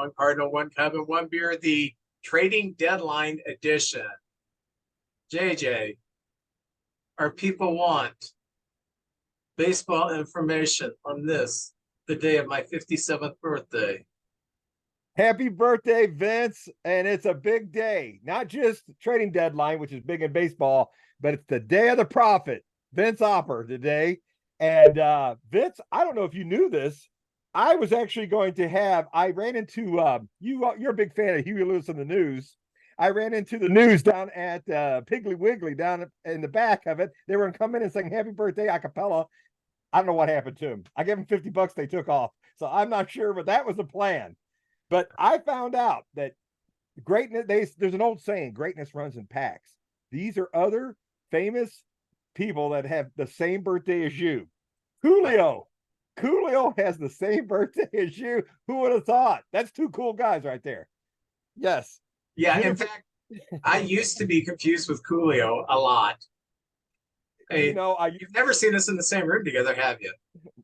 one Cardinal, one Cub, and one beer, the trading deadline edition. JJ, our people want baseball information on this, the day of my 57th birthday. Happy birthday, Vince. And it's a big day, not just trading deadline, which is big in baseball, but it's the day of the prophet, Vince Opper today. And Vince, I don't know if you knew this. I was actually going to have, I ran into, you're a big fan of Huey Lewis and the News. I ran into the news down at Piggly Wiggly down in the back of it. They were coming in and saying happy birthday a cappella. I don't know what happened to him. I gave him $50. They took off. So I'm not sure, but that was the plan. But I found out that greatness, there's an old saying, greatness runs in packs. These are other famous people that have the same birthday as you. Coolio has the same birthday as you. Who would have thought? That's two cool guys right there. Yes. Yeah, in fact, I used to be confused with Coolio a lot. Hey, you've never seen us in the same room together, have you?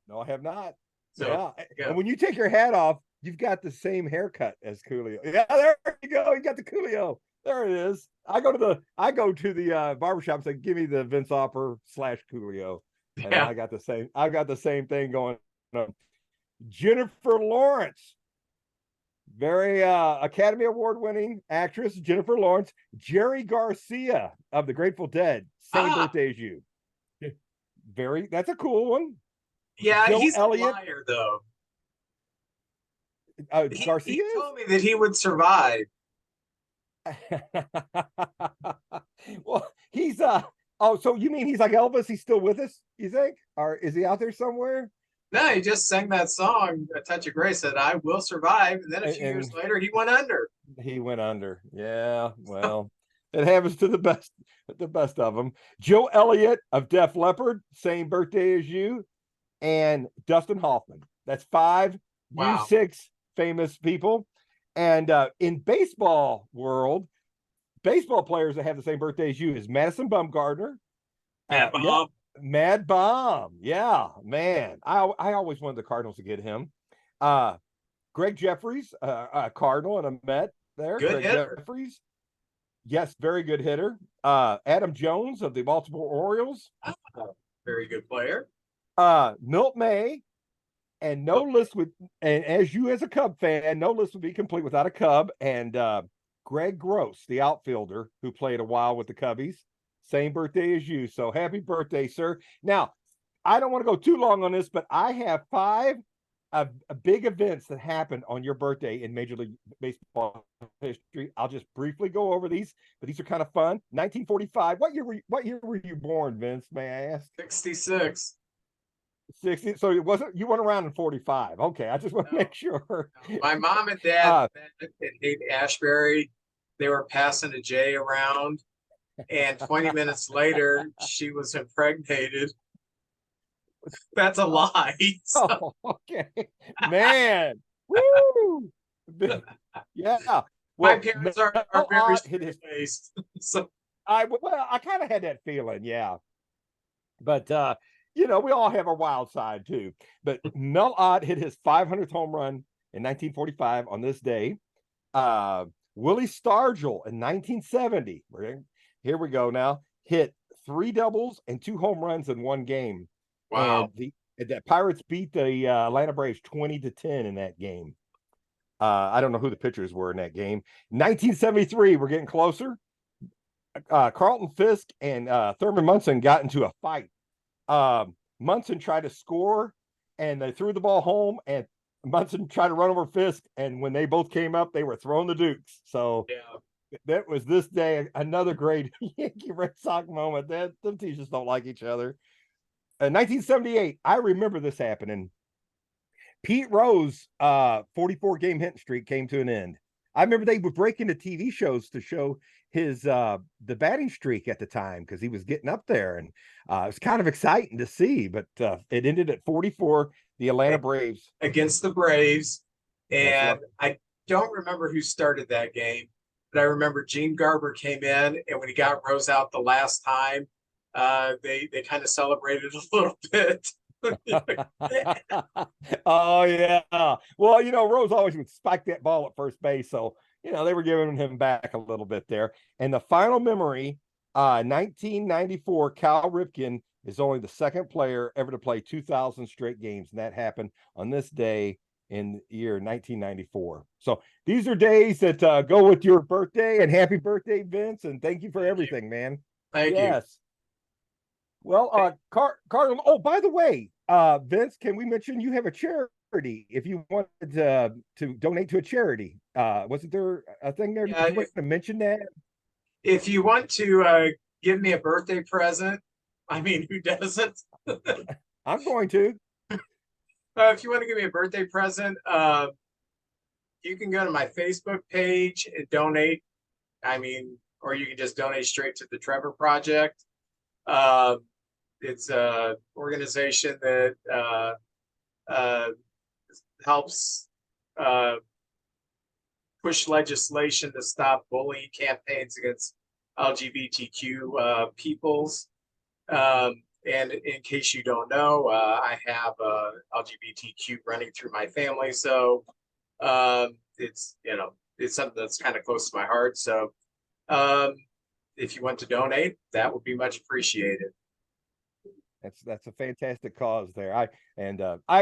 No, I have not. So, yeah. And when you take your hat off, you've got the same haircut as Coolio. Yeah, there you go. You got the Coolio. There it is. I go to the barbershop and say, give me the Vince Opper / Coolio. And I got the same thing going on. Jennifer Lawrence, very Academy Award winning actress, Jennifer Lawrence. Jerry Garcia of the Grateful Dead, same birthday as you. That's a cool one. Yeah, he's Elliott. A liar, though. Garcia? He told me that he would survive. Well, he's so you mean he's like Elvis? He's still with us, you think? Or is he out there somewhere? No, he just sang that song, A Touch of Grace, that I will survive. And then a few years later, he went under. He went under. Yeah, well, it happens to the best of them. Joe Elliott of Def Leppard, same birthday as you. And Dustin Hoffman. That's 5. Wow. You 6 famous people. And in baseball world, baseball players that have the same birthday as you is Madison Bumgarner. Mad Bomb. Yeah, man. I always wanted the Cardinals to get him. Greg Jeffries, Cardinal and a Met there. Good hitter. Jeffries. Yes, very good hitter. Adam Jones of the Baltimore Orioles. Very good player. Milt May. And no list would, and as you as a Cub fan, no list would be complete without a Cub. And Greg Gross, the outfielder who played a while with the Cubbies, same birthday as you. So happy birthday, sir. Now, I don't want to go too long on this, but I have 5 big events that happened on your birthday in Major League Baseball history. I'll just briefly go over these, but these are kind of fun. 1945. What year were you born, Vince? May I ask? 66. 60. So it wasn't, you weren't around in 45. Okay, I just want to make sure. No. My mom and dad met in Ashbury. They were passing a J around, and 20 minutes later, she was impregnated. That's a lie. So. Oh, okay, man. Woo! Yeah. Well, my parents are very based. So I kind of had that feeling, yeah. But we all have a wild side too. But Mel Ott hit his 500th home run in 1945 on this day. Willie Stargell in 1970. Here we go now. Hit 3 doubles and 2 home runs in one game. Wow. And the Pirates beat the Atlanta Braves 20-10 in that game. I don't know who the pitchers were in that game. 1973, we're getting closer. Carlton Fisk and Thurman Munson got into a fight. Munson tried to score and they threw the ball home, and Munson tried to run over Fisk, and when they both came up, they were throwing the dukes. So that was this day, another great Yankee Red Sox moment. Them teams just don't like each other. 1978, I remember this happening. Pete Rose 44 game hitting streak came to an end. I remember they would break into TV shows to show his the batting streak at the time, because he was getting up there, and it was kind of exciting to see. But it ended at 44. The Atlanta Braves against the Braves, and I don't remember who started that game, but I remember Gene Garber came in, and when he got Rose out the last time, they kind of celebrated a little bit. Oh yeah. Well, Rose always would spike that ball at first base, so they were giving him back a little bit there. And the final memory, 1994, Cal Ripken is only the second player ever to play 2,000 straight games, and that happened on this day in the year 1994. So these are days that go with your birthday, and happy birthday, Vince, and thank you for everything, man. Thank you. Yes. Well, Cardinal. Oh, by the way, Vince, can we mention you have a charity? If you wanted to donate to a charity, wasn't there a thing there? Yeah, Did you want to mention that? if you want to give me a birthday present, I mean, who doesn't? I'm going to. If you want to give me a birthday present, you can go to my Facebook page and donate. I mean, or you can just donate straight to the Trevor Project. It's a organization that helps push legislation to stop bullying campaigns against LGBTQ peoples. And in case you don't know, I have LGBTQ running through my family, so it's something that's kind of close to my heart. So if you want to donate, that would be much appreciated. That's a fantastic cause there. I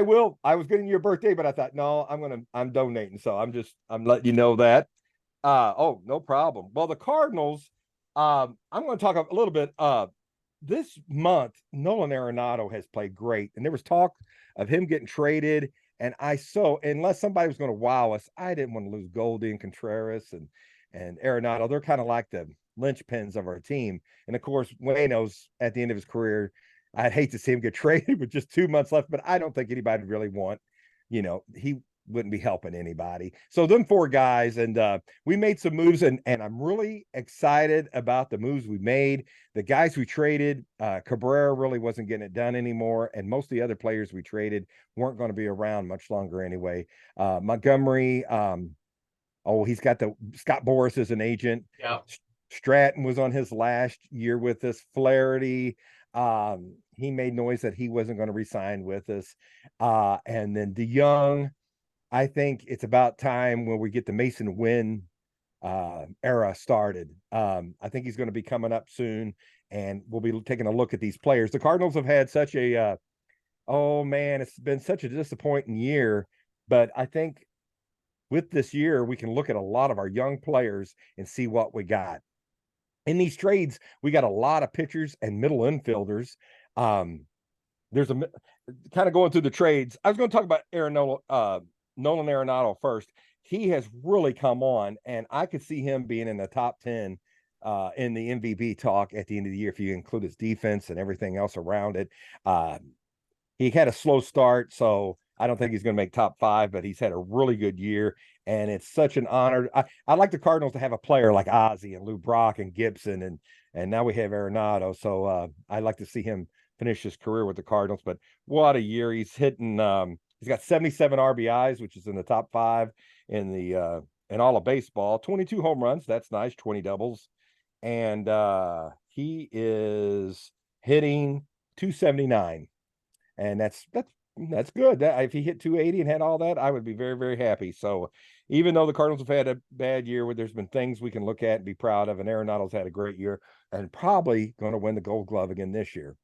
was getting your birthday, but I thought, no, I'm donating. So I'm letting you know that. Oh, no problem. Well, the Cardinals, I'm going to talk a little bit. This month, Nolan Arenado has played great, and there was talk of him getting traded. And unless somebody was going to wow us, I didn't want to lose Goldie and Contreras and Arenado. They're kind of like the linchpins of our team. And of course, Wayno's at the end of his career. I'd hate to see him get traded with just 2 months left, but I don't think anybody would really want, he wouldn't be helping anybody. So them four guys, and we made some moves, and I'm really excited about the moves we made. The guys we traded, Cabrera really wasn't getting it done anymore, and most of the other players we traded weren't going to be around much longer anyway. Montgomery, he's got Scott Boras as an agent. Yeah. Stratton was on his last year with us. Flaherty, he made noise that he wasn't going to resign with us. And then DeYoung, I think it's about time when we get the Mason Wynn era started. I think he's going to be coming up soon, and we'll be taking a look at these players. The Cardinals have had such a it's been such a disappointing year, but I think with this year we can look at a lot of our young players and see what we got. In these trades, we got a lot of pitchers and middle infielders. There's a kind of going through the trades. I was going to talk about Nolan Arenado first. He has really come on, and I could see him being in the top 10 in the MVP talk at the end of the year if you include his defense and everything else around it. He had a slow start, so I don't think he's going to make top 5, but he's had a really good year, and it's such an honor. I'd like the Cardinals to have a player like Ozzie and Lou Brock and Gibson, and now we have Arenado, so I'd like to see him finish his career with the Cardinals. But what a year. He's hitting he's got 77 RBIs, which is in the top 5 in all of baseball. 22 home runs, that's nice. 20 doubles, and he is hitting 279, and that's good. If he hit 280 and had all that, I would be very, very happy. So even though the Cardinals have had a bad year, where there's been things we can look at and be proud of, and Arenado's had a great year and probably going to win the Gold Glove again this year.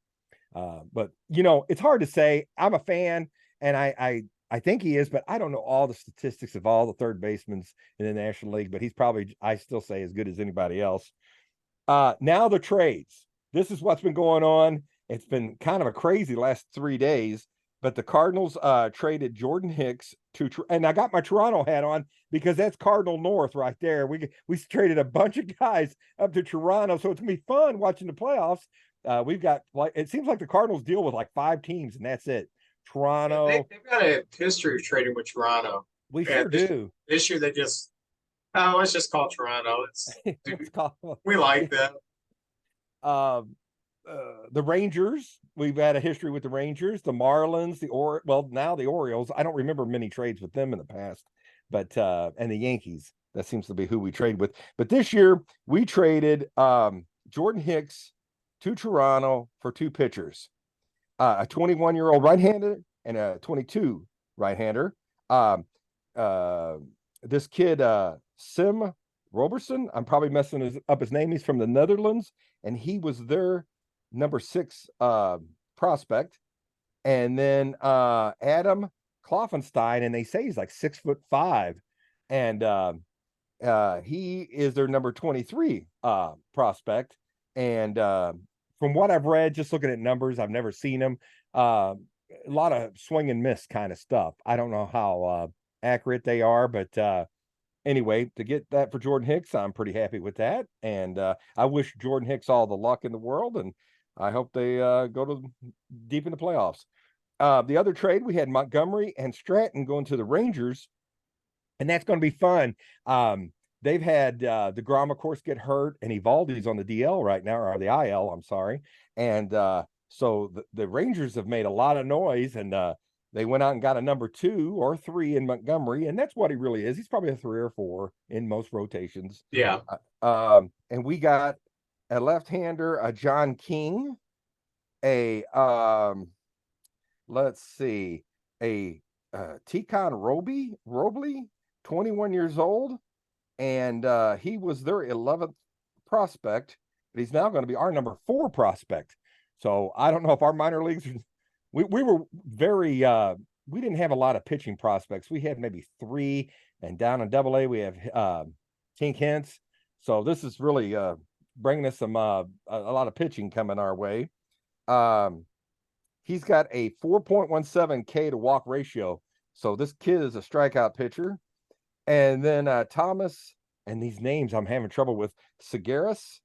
But it's hard to say. I'm a fan, and I think he is, but I don't know all the statistics of all the third basemen in the National League, but he's probably, I still say, as good as anybody else. Now the trades. This is what's been going on. It's been kind of a crazy last 3 days, but the Cardinals traded Jordan Hicks and I got my Toronto hat on because that's Cardinal North right there. We traded a bunch of guys up to Toronto, so it's gonna be fun watching the playoffs. We've got, it seems like the Cardinals deal with like 5 teams, and that's it. Toronto. They've got a history of trading with Toronto. We sure do. This year they just, let's just call Toronto. We like them. The Rangers, we've had a history with the Rangers, the Marlins, now the Orioles. I don't remember many trades with them in the past, but and the Yankees. That seems to be who we trade with. But this year we traded Jordan Hicks to Toronto for 2 pitchers. a 21-year-old right-hander and a 22 right-hander. This kid, Sim Roberson, I'm probably messing up his name. He's from the Netherlands, and he was their number 6 prospect. And then Adam Kloffenstein, and they say he's like 6'5", and he is their number 23 prospect. And from what I've read, just looking at numbers, I've never seen him. A lot of swing and miss kind of stuff. I don't know how accurate they are, but anyway, to get that for Jordan Hicks, I'm pretty happy with that. And I wish Jordan Hicks all the luck in the world, and I hope they go to deep in the playoffs. The other trade, we had Montgomery and Stratton going to the Rangers, and that's going to be fun. They've had DeGrom, of course, get hurt, and Evaldi's on the DL right now, or the IL, I'm sorry. And so the Rangers have made a lot of noise, and they went out and got a number 2 or 3 in Montgomery, and that's what he really is. He's probably a 3 or 4 in most rotations. Yeah. And we got a left-hander, a John King, a let's see, a Tikon Robley, 21 years old, and he was their 11th prospect, but he's now going to be our number 4 prospect. So I don't know if our minor leagues, we were very, we didn't have a lot of pitching prospects. We had maybe 3, and down in Double-A we have Tink Hintz. So this is really bringing us some a lot of pitching coming our way. He's got a 4.17 K to walk ratio. So this kid is a strikeout pitcher. And then Thomas, and these names I'm having trouble with, Segueras.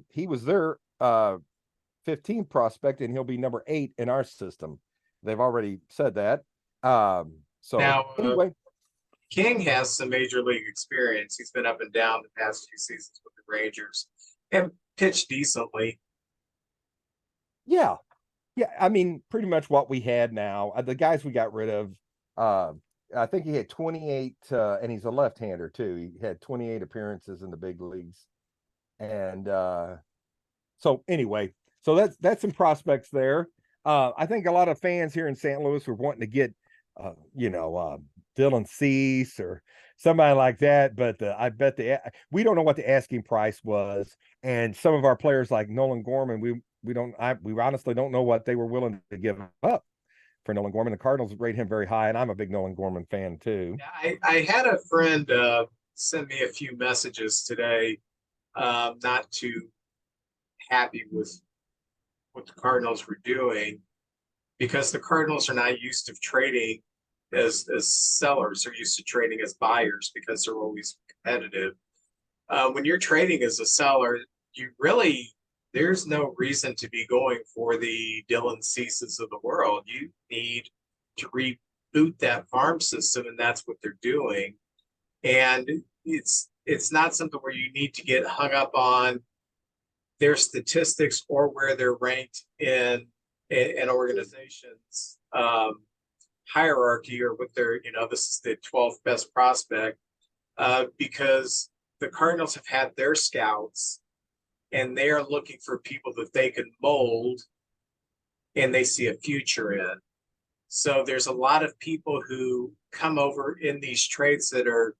He was their 15th prospect, and he'll be number 8 in our system. They've already said that. So Now, anyway, King has some major league experience. He's been up and down the past few seasons with the Rangers and pitched decently. Yeah. I mean, pretty much what we had now. The guys we got rid of, I think he had 28, and he's a left-hander too. He had 28 appearances in the big leagues. And so anyway, so that's some prospects there. I think a lot of fans here in St. Louis were wanting to get, Dylan Cease or somebody like that, but I bet we don't know what the asking price was, and some of our players like Nolan Gorman, we honestly don't know what they were willing to give up for Nolan Gorman. The Cardinals rate him very high, and I'm a big Nolan Gorman fan too. I had a friend send me a few messages today, not too happy with what the Cardinals were doing, because the Cardinals are not used to trading as sellers. They're used to trading as buyers because they're always competitive. When you're trading as a seller, there's no reason to be going for the Dylan Ceases of the world. You need to reboot that farm system, and that's what they're doing. And it's not something where you need to get hung up on their statistics or where they're ranked in an organization's hierarchy, or what their, this is the 12th best prospect, because the Cardinals have had their scouts, and they are looking for people that they can mold and they see a future in. So there's a lot of people who come over in these trades that are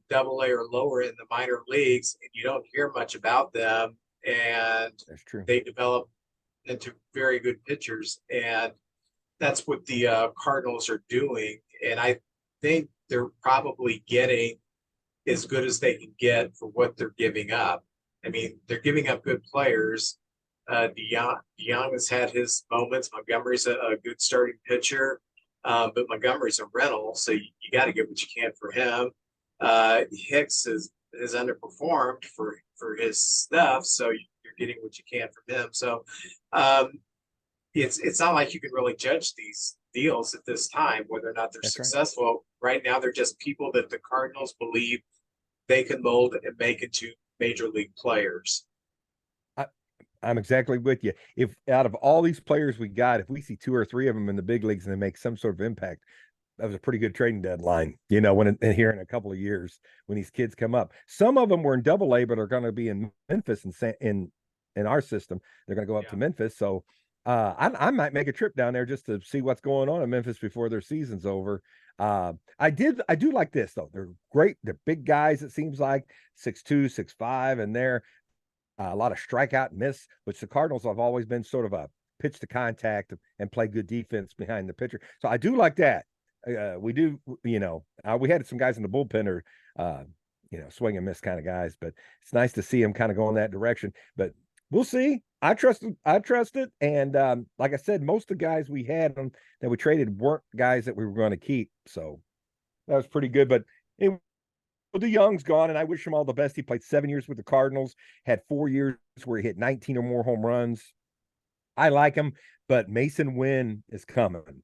Double-A or lower in the minor leagues, and you don't hear much about them, and That's true. They develop into very good pitchers, and that's what the Cardinals are doing. And I think they're probably getting as good as they can get for what they're giving up. I mean, they're giving up good players. DeYoung has had his moments. Montgomery's a good starting pitcher, but Montgomery's a rental, so you got to get what you can for him. Hicks has underperformed for his stuff, so you're getting what you can from him. So it's not like you can really judge these deals at this time, whether or not they're successful. Right now, they're just people that the Cardinals believe they can mold and make into major league players. I'm exactly with you. If out of all these players we got, if we see 2 or 3 of them in the big leagues and they make some sort of impact, that was a pretty good trading deadline, when here in a couple of years, when these kids come up. Some of them were in Double-A, but are going to be in Memphis and in our system. They're going to go up to Memphis. So I might make a trip down there just to see what's going on in Memphis before their season's over. I do like this though. They're great. They're big guys. It seems like 6'2", 6'5", and they're a lot of strikeout and miss, which the Cardinals have always been sort of a pitch to contact and play good defense behind the pitcher. So I do like that. We do, we had some guys in the bullpen or, swing and miss kind of guys, but it's nice to see them kind of go in that direction. But we'll see. I trust it. And like I said, most of the guys we had that we traded weren't guys that we were going to keep. So that was pretty good. But DeYoung's gone, and I wish him all the best. He played 7 years with the Cardinals, had 4 years where he hit 19 or more home runs. I like him, but Mason Wynn is coming,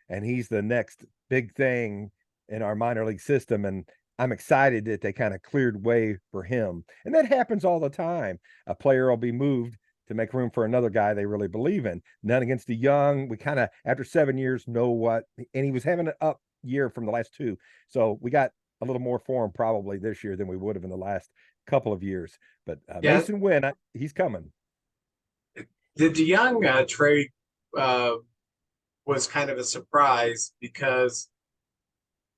and he's the next big thing in our minor league system. And I'm excited that they kind of cleared way for him. And that happens all the time. A player will be moved to make room for another guy they really believe in. None against DeYoung. We kind of, after 7 years, know what, and he was having an up year from the last 2. So we got a little more for him probably this year than we would have in the last couple of years. But Mason Wynn, he's coming. The DeYoung trade was kind of a surprise because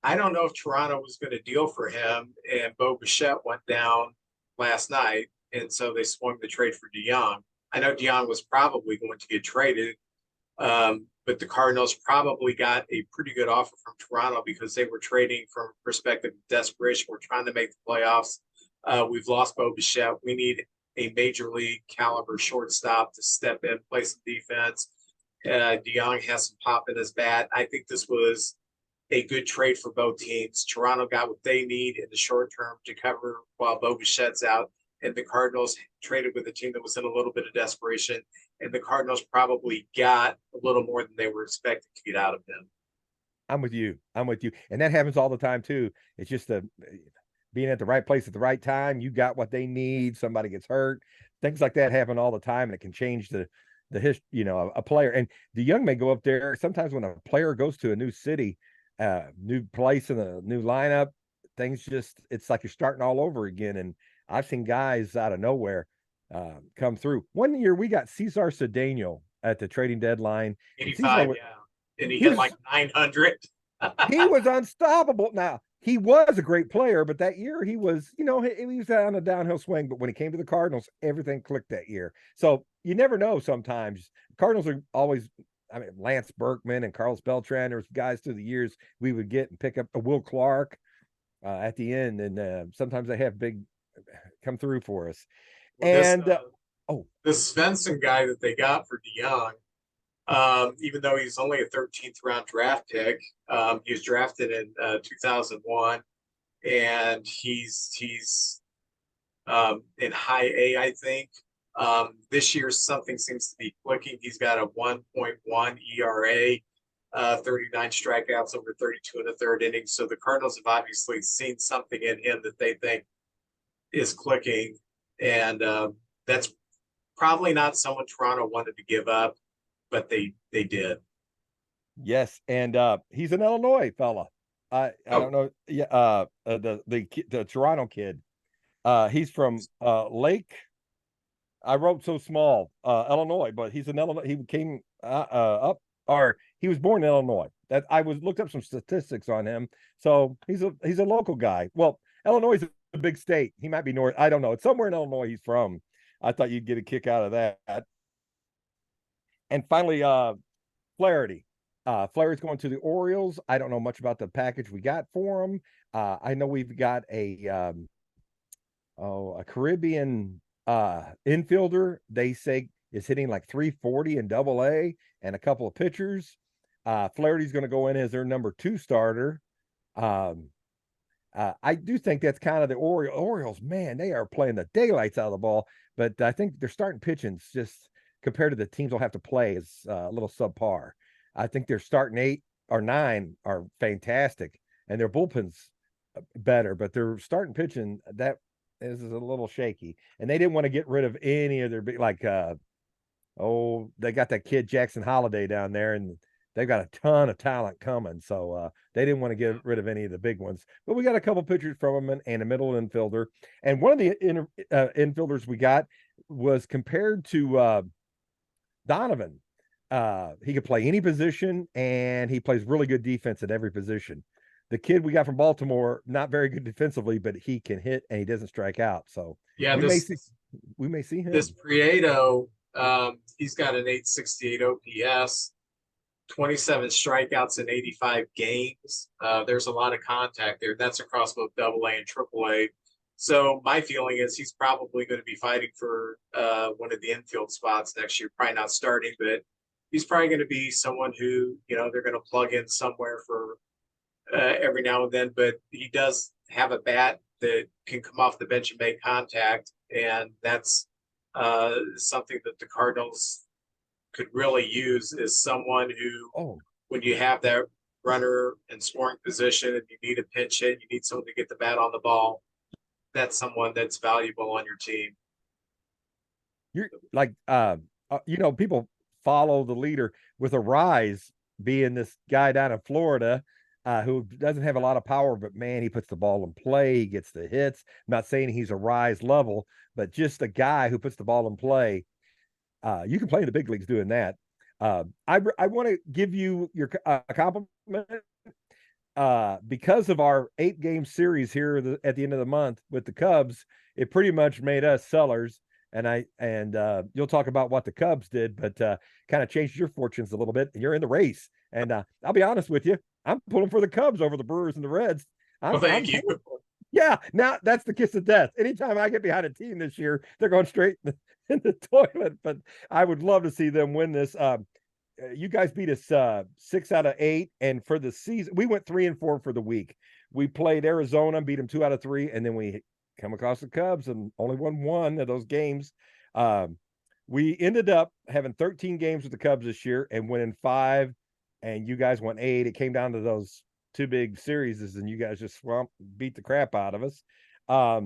I don't know if Toronto was going to deal for him, and Bo Bichette went down last night, and so they swung the trade for DeYoung. I know DeYoung was probably going to get traded, but the Cardinals probably got a pretty good offer from Toronto because they were trading from perspective of desperation. We're trying to make the playoffs. We've lost Bo Bichette. We need a major league caliber shortstop to step in, play some defense. DeYoung has some pop in his bat. I think this was a good trade for both teams. Toronto got what they need in the short term to cover while Bo Bichette's out, and the Cardinals traded with a team that was in a little bit of desperation, and the Cardinals probably got a little more than they were expecting to get out of them. I'm with you. And that happens all the time too. It's just being at the right place at the right time. You got what they need. Somebody gets hurt. Things like that happen all the time, and it can change the history, a player. And DeYoung may go up there. Sometimes when a player goes to a new city, new place in a new lineup, things it's like you're starting all over again. And I've seen guys out of nowhere come through. One year we got Cesar Cedeno at the trading deadline. 85, and he hit like 900. He was unstoppable. Now, he was a great player, but that year he was, he was on a downhill swing. But when he came to the Cardinals, everything clicked that year. So you never know sometimes. Cardinals are always, Lance Berkman and Carlos Beltran, there was guys through the years we would get and pick up. Will Clark at the end. And sometimes they have big come through for us. Well, this Svensson guy that they got for DeYoung, even though he's only a 13th round draft pick, he was drafted in 2001, and he's in high A, I think. This year something seems to be clicking. He's got a 1.1 ERA, 39 strikeouts over 32 and a third innings. So the Cardinals have obviously seen something in him that they think is clicking, and that's probably not someone Toronto wanted to give up, but they did. Yes, and he's an Illinois fella. I don't know. Yeah, the Toronto kid. He's from Lake. I wrote so small, Illinois, but he's an Illinois. He came up, or he was born in Illinois. That I looked up some statistics on him. So he's a local guy. Well, Illinois is a big state. He might be north. I don't know. It's somewhere in Illinois he's from. I thought you'd get a kick out of that. And finally, Flaherty. Flaherty's going to the Orioles. I don't know much about the package we got for him. I know we've got a Caribbean infielder. They say is hitting like 340 in Double-A, and a couple of pitchers. Flaherty's going to go in as their number 2 starter. I do think that's kind of the Orioles. Man, they are playing the daylights out of the ball, but I think their starting pitching's just compared to the teams they'll have to play is a little subpar. I think their starting 8 or 9 are fantastic, and their bullpen's better, but their starting pitching that is a little shaky. And they didn't want to get rid of any of their big, like they got that kid Jackson Holiday down there, and they've got a ton of talent coming. So they didn't want to get rid of any of the big ones. But we got a couple pitchers from them and a middle infielder. And one of the infielders we got was compared to Donovan. He could play any position, and he plays really good defense at every position. The kid we got from Baltimore, not very good defensively, but he can hit and he doesn't strike out. So Yeah, we may see this him. Prieto, he's got an 868 OPS, 27 strikeouts in 85 games. There's a lot of contact there. That's across both AA and AAA. So my feeling is he's probably going to be fighting for one of the infield spots next year. Probably not starting, but he's probably going to be someone who, they're going to plug in somewhere for every now and then. But he does have a bat that can come off the bench and make contact, and that's something that the Cardinals could really use, is someone who, when you have that runner in scoring position and you need a pinch hit, you need someone to get the bat on the ball. That's someone that's valuable on your team. You're like, people follow the leader with a rise being this guy down in Florida who doesn't have a lot of power, but man, he puts the ball in play. He gets the hits. I'm not saying he's a rise level, but just a guy who puts the ball in play. You can play in the big leagues doing that. I want to give you your compliment because of our 8-game series here at the end of the month with the Cubs. It pretty much made us sellers, and you'll talk about what the Cubs did, but kind of changed your fortunes a little bit. And you're in the race, and I'll be honest with you, I'm pulling for the Cubs over the Brewers and the Reds. Thank you. Yeah, now that's the kiss of death. Anytime I get behind a team this year, they're going straight in the toilet. But I would love to see them win this. You guys beat us 6 out of 8, and for the season, we went 3-4 for the week. We played Arizona, beat them 2 out of 3, and then we come across the Cubs and only won 1 of those games. We ended up having 13 games with the Cubs this year and winning 5, and you guys won 8. It came down to those 2 big series, and you guys just beat the crap out of us. There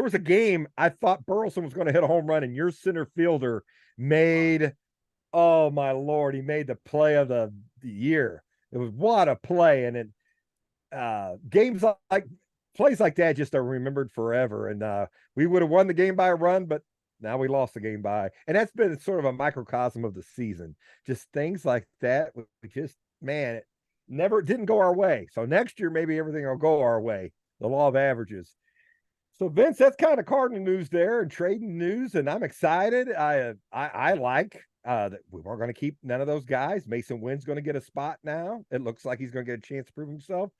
was a game I thought Burleson was going to hit a home run, and your center fielder made, oh my Lord, he made the play of the year. It was what a play. And games like plays like that just are remembered forever. And we would have won the game by a run, but now we lost the game by, and that's been sort of a microcosm of the season. Just things like that. It never didn't go our way. So next year, maybe everything will go our way. The law of averages. So Vince, that's kind of Cardinal news there and trading news, and I'm excited. I like that we weren't going to keep none of those guys. Mason Wynn's going to get a spot now. It looks like he's going to get a chance to prove himself.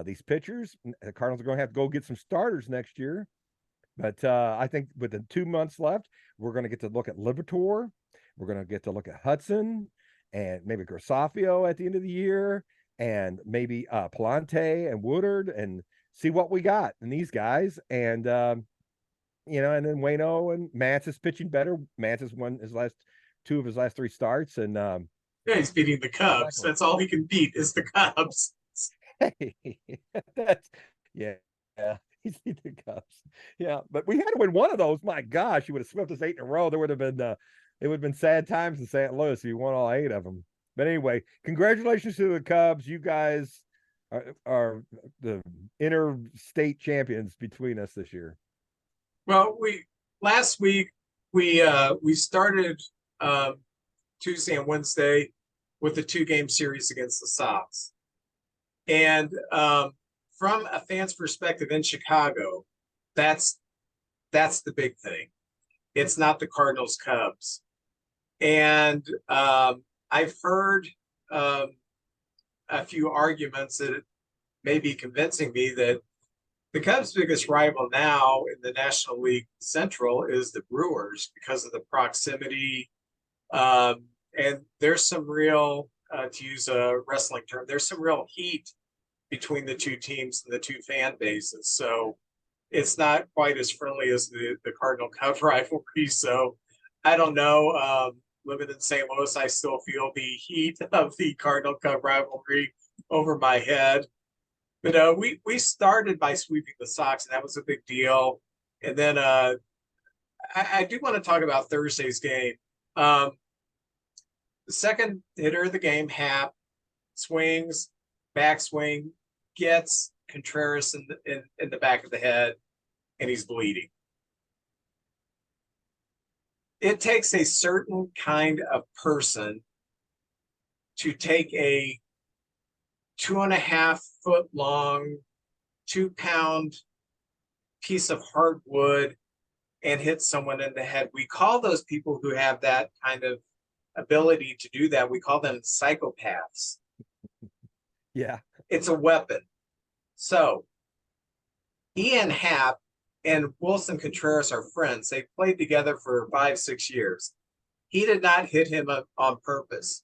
These pitchers, the Cardinals are going to have to go get some starters next year. But I think within 2 months left, we're going to get to look at Liberatore. We're going to get to look at Hudson and maybe Grosafio at the end of the year, and maybe Palante and Woodard, and see what we got in these guys. And, and then Waino and Mance is pitching better. Mance has won his last 2 of his last 3 starts. And yeah, he's beating the Cubs. That's all he can beat is the Cubs. Hey, yeah. He's beat the Cubs. Yeah, but we had to win one of those. My gosh, you would have swept us 8 in a row. There would have been it would have been sad times in St. Louis if you won all 8 of them. But anyway, congratulations to the Cubs. You guys are the interstate champions between us this year. Well, last week we started Tuesday and Wednesday with the 2-game series against the Sox, and from a fan's perspective in Chicago, that's the big thing. It's not the Cardinals Cubs. And I've heard a few arguments that may be convincing me that the Cubs' biggest rival now in the National League Central is the Brewers because of the proximity. And there's some real, to use a wrestling term, there's some real heat between the 2 teams and the 2 fan bases. So it's not quite as friendly as the Cardinal Cub rivalry. So I don't know. Living in St. Louis, I still feel the heat of the Cardinal Cub rivalry over my head. But we started by sweeping the Sox, and that was a big deal. And then I do want to talk about Thursday's game. The second hitter of the game, Happ, swings, backswing, gets Contreras in the back of the head, and he's bleeding. it takes a certain kind of person to take a 2.5 foot long, 2 pound piece of hardwood and hit someone in the head. We call those people who have that kind of ability to do that, we call them psychopaths. Yeah. It's a weapon. So Ian Happ and Wilson Contreras are friends. They played together for 5-6 years. He did not hit him on purpose.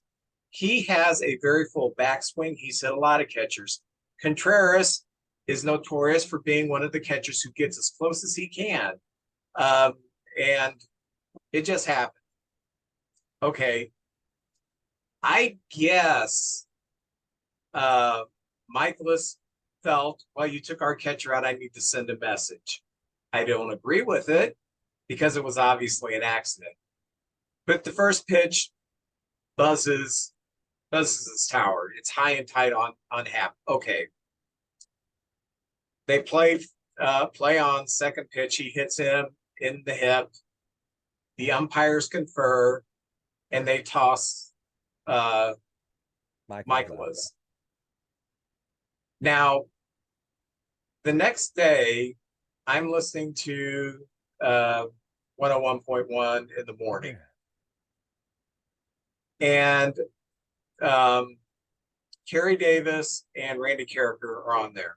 He has a very full backswing. He's hit a lot of catchers. Contreras is notorious for being one of the catchers who gets as close as he can. And it just happened. Okay. I guess Michaelis felt, well, you took our catcher out, I need to send a message. I don't agree with it because it was obviously an accident. But the first pitch buzzes his tower. It's high and tight on Happ. Okay. They play on second pitch. He hits him in the hip. The umpires confer, and they toss Michaelis. Now, the next day, I'm listening to 101.1 in the morning. And Kerry Davis and Randy Carricker are on there.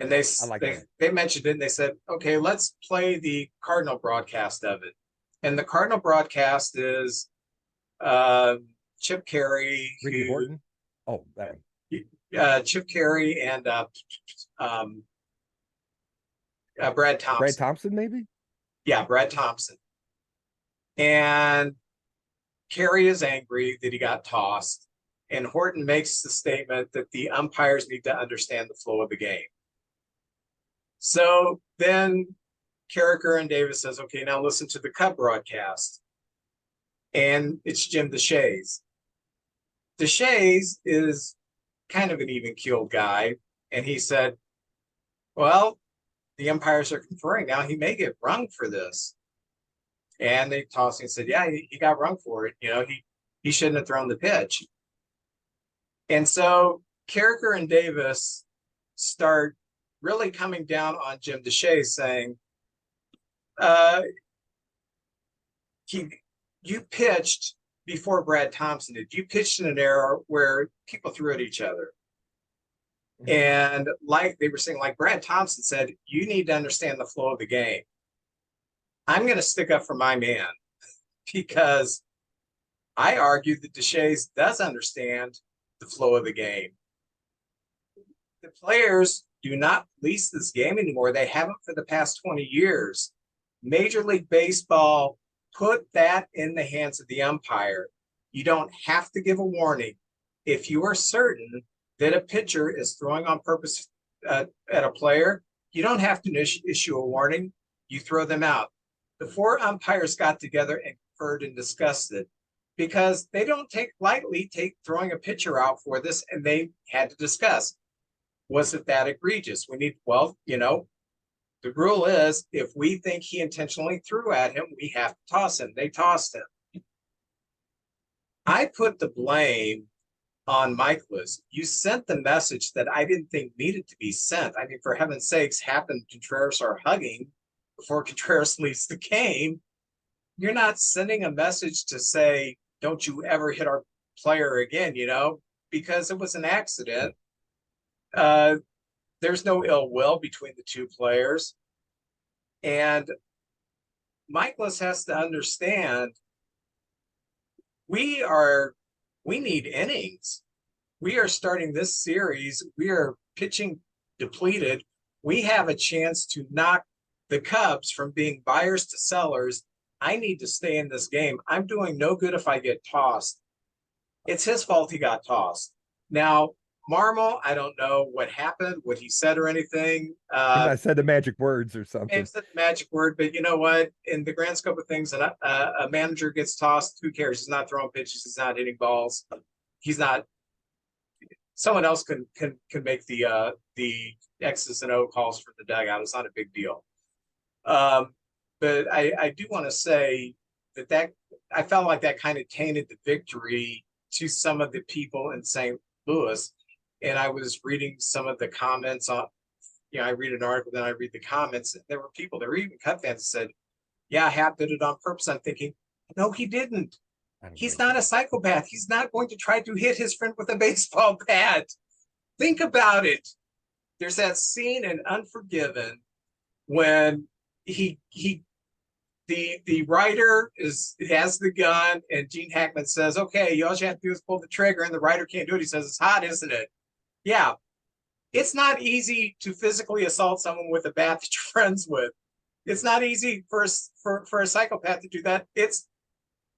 And they mentioned it, and they said, okay, let's play the Cardinal broadcast of it. And the Cardinal broadcast is Chip Caray. Ricky Horton? Oh, that one. Chip Caray and Brad Thompson. Brad Thompson, maybe? Yeah, Brad Thompson. And Caray is angry that he got tossed. And Horton makes the statement that the umpires need to understand the flow of the game. So then Carricker and Davis says, okay, now listen to the Cub broadcast. And it's Jim Deshaies. Deshaies is kind of an even-keeled guy. And he said, well, the umpires are conferring now. He may get rung for this. And they tossed him and said, yeah, he got rung for it. You know, he shouldn't have thrown the pitch. And so Carricker and Davis start really coming down on Jim Deshaies, saying, you pitched before Brad Thompson did. You pitched in an era where people threw at each other. Mm-hmm. And like they were saying, like Brad Thompson said, you need to understand the flow of the game. I'm going to stick up for my man because I argue that Deshaies does understand the flow of the game. The players do not police this game anymore. They haven't for the past 20 years. Major League Baseball put that in the hands of the umpire. You don't have to give a warning. If you are certain that a pitcher is throwing on purpose at a player, you don't have to issue a warning. You throw them out. The 4 umpires got together and conferred and discussed it because they don't take throwing a pitcher out for this, and they had to discuss, was it that egregious? The rule is if we think he intentionally threw at him, we have to toss him. They tossed him. I put the blame on Michaelis. You sent the message that I didn't think needed to be sent. I mean, for heaven's sakes, Happ and Contreras are hugging before Contreras leaves the game. You're not sending a message to say, don't you ever hit our player again, because it was an accident. There's no ill will between the 2 players. And Michaelis has to understand we need innings. We are starting this series. We are pitching depleted. We have a chance to knock the Cubs from being buyers to sellers. I need to stay in this game. I'm doing no good if I get tossed. It's his fault he got tossed. Now, Marmol, I don't know what happened, what he said or anything. I said the magic words or something. He said the magic word, but you know what? In the grand scope of things, a manager gets tossed, who cares? He's not throwing pitches. He's not hitting balls. He's not. Someone else can make the X's and O calls for the dugout. It's not a big deal. But I do want to say that I felt like that kind of tainted the victory to some of the people in St. Louis. And I was reading some of the comments on, I read an article, then I read the comments. And there were people, there were even Cub fans that said, yeah, Hap did it on purpose. I'm thinking, no, he didn't. He's not a psychopath. He's not going to try to hit his friend with a baseball bat. Think about it. There's that scene in Unforgiven when the writer has the gun and Gene Hackman says, okay, all you have to do is pull the trigger, and the writer can't do it. He says, it's hot, isn't it? Yeah. It's not easy to physically assault someone with a bat that you're friends with. It's not easy for a psychopath to do that. It's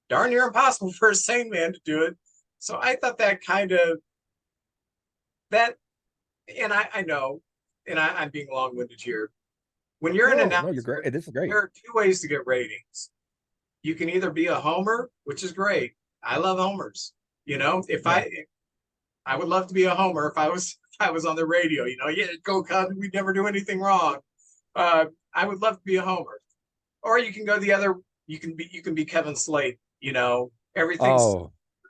darn near impossible for a sane man to do it. So I thought that kind of that, and I know, and I'm being long-winded here. When you're an announcer, you're great. This is great. There are two ways to get ratings. You can either be a homer, which is great. I love homers. If I would love to be a homer if I was on the radio. Yeah, go Cubs. We'd never do anything wrong. I would love to be a homer. Or you can go the other. You can be Kevin Slate. Everything's we're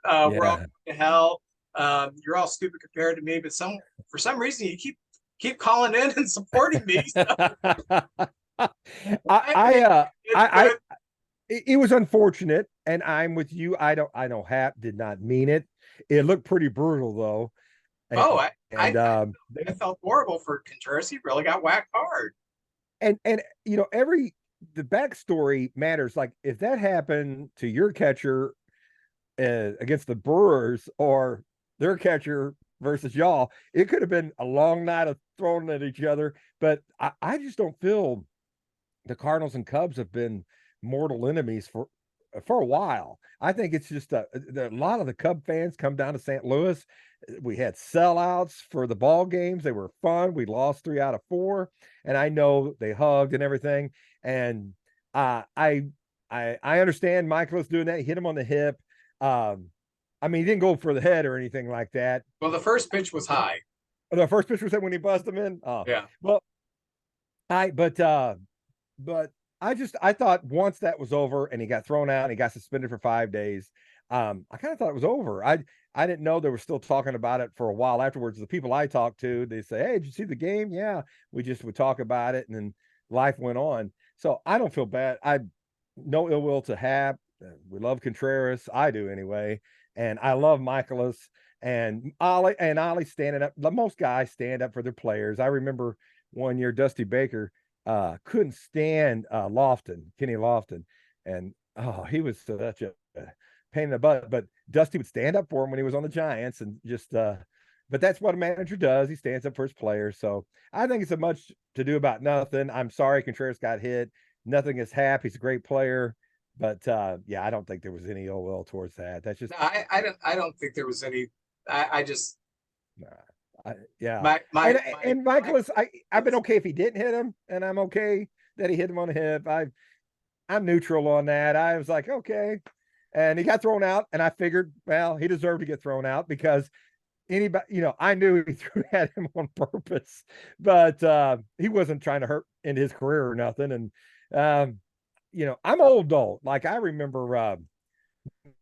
all going to hell. You're all stupid compared to me, but for some reason you keep calling in and supporting me. It was unfortunate, and I'm with you. I know Hap did not mean it. It looked pretty brutal though. I felt horrible for Contreras. He really got whacked hard. And the backstory matters. Like if that happened to your catcher against the Brewers or their catcher versus y'all, it could have been a long night of throwing at each other. But I just don't feel the Cardinals and Cubs have been mortal enemies for a while. I think it's just a lot of the Cub fans come down to St. Louis. We had sellouts for the ball games. They were fun. We lost 3 out of 4, and I know they hugged and everything. And I understand Michael was doing that. He hit him on the hip. I mean, he didn't go for the head or anything like that. Well, the first pitch was high. The first pitch was when he buzzed him in. Oh, yeah. Well, but I thought once that was over and he got thrown out and he got suspended for 5 days, I kind of thought it was over. I didn't know they were still talking about it for a while afterwards. The people I talked to, they say, hey, did you see the game? Yeah. We just would talk about it, and then life went on. So I don't feel bad. No ill will to Hap. We love Contreras. I do anyway. And I love Michaelis and Ollie standing up. Most guys stand up for their players. I remember one year Dusty Baker couldn't stand Kenny Lofton. And he was such a pain in the butt. But Dusty would stand up for him when he was on the Giants, and just but that's what a manager does. He stands up for his players. So I think it's a much to do about nothing. I'm sorry Contreras got hit. Nothing is Hap. He's a great player. But yeah, I don't think there was any ill will towards that. That's just I don't think there was any. I just yeah. And Michaelis, I've been okay if he didn't hit him, and I'm okay that he hit him on the hip. I'm neutral on that. I was like, okay. And he got thrown out, and I figured, well, he deserved to get thrown out because anybody, I knew he threw at him on purpose, but he wasn't trying to hurt in his career or nothing. And I'm old though. Like I remember,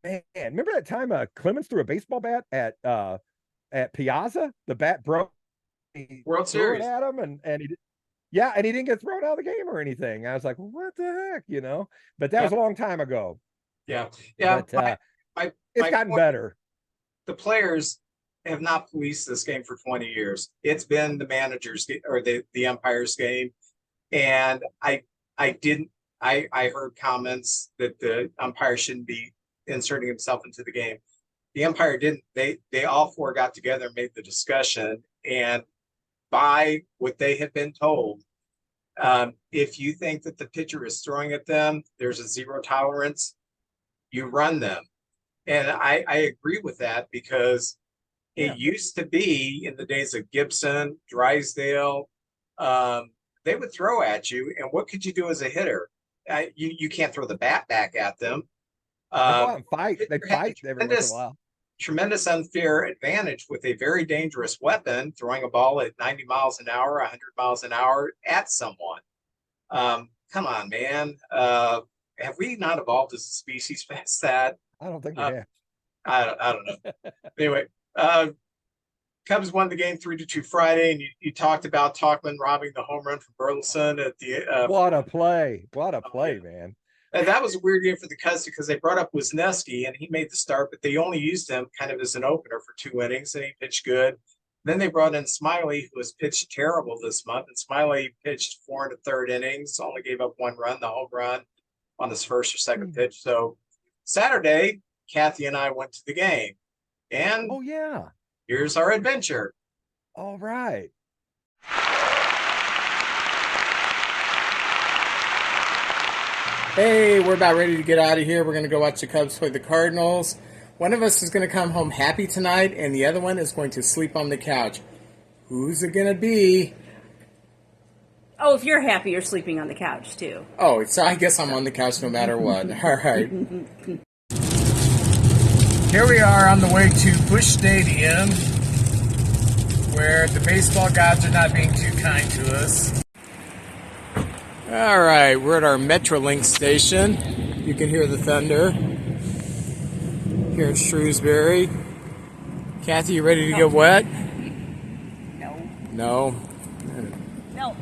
remember that time Clemens threw a baseball bat at Piazza? The bat broke. World Series at him, and he didn't get thrown out of the game or anything. I was like, well, what the heck, But that was a long time ago. Yeah. But, it's gotten better. The players have not policed this game for 20 years. It's been the manager's or the umpire's game, and I heard comments that the umpire shouldn't be inserting himself into the game. The umpire didn't. They all four got together and made the discussion, and by what they have been told, if you think that the pitcher is throwing at them, there's a zero tolerance. You run them, and I agree with that because it used to be in the days of Gibson, Drysdale, they would throw at you, and what could you do as a hitter? You can't throw the bat back at them. They go out and fight. They fight every once in a while. Tremendous unfair advantage with a very dangerous weapon, throwing a ball at 90 miles an hour, 100 miles an hour at someone. Come on, man. have we not evolved as a species past that? I don't think we have. I don't know. Anyway, Cubs won the game 3-2 Friday, and you talked about Talkman robbing the home run from Burleson at the. What a play! What a play, man! And that was a weird game for the Cubs because they brought up Wisniewski, and he made the start, but they only used him kind of as an opener for 2 innings, and he pitched good. Then they brought in Smiley, who has pitched terrible this month, and Smiley pitched 4 1/3 innings, only gave up 1 run, the home run on his first or second pitch. So Saturday, Kathy and I went to the game, and oh yeah, here's our adventure. All right. Hey, we're about ready to get out of here. We're going to go watch the Cubs play the Cardinals. One of us is going to come home happy tonight, and the other one is going to sleep on the couch. Who's it going to be? Oh, if you're happy, you're sleeping on the couch, too. Oh, so I guess I'm on the couch no matter what. All right. Here we are on the way to Busch Stadium, where the baseball gods are not being too kind to us. All right, we're at our Metrolink station. You can hear the thunder here in Shrewsbury. Kathy, you ready to get wet? No. No? Melt.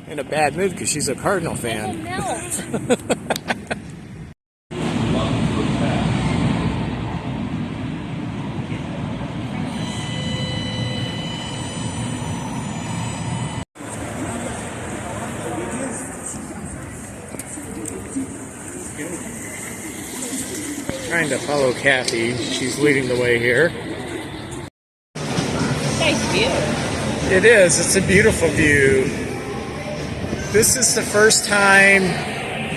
In a bad mood because she's a Cardinal fan. Melt. Trying to follow Kathy. She's leading the way here. Nice view. It is. It's a beautiful view. This is the first time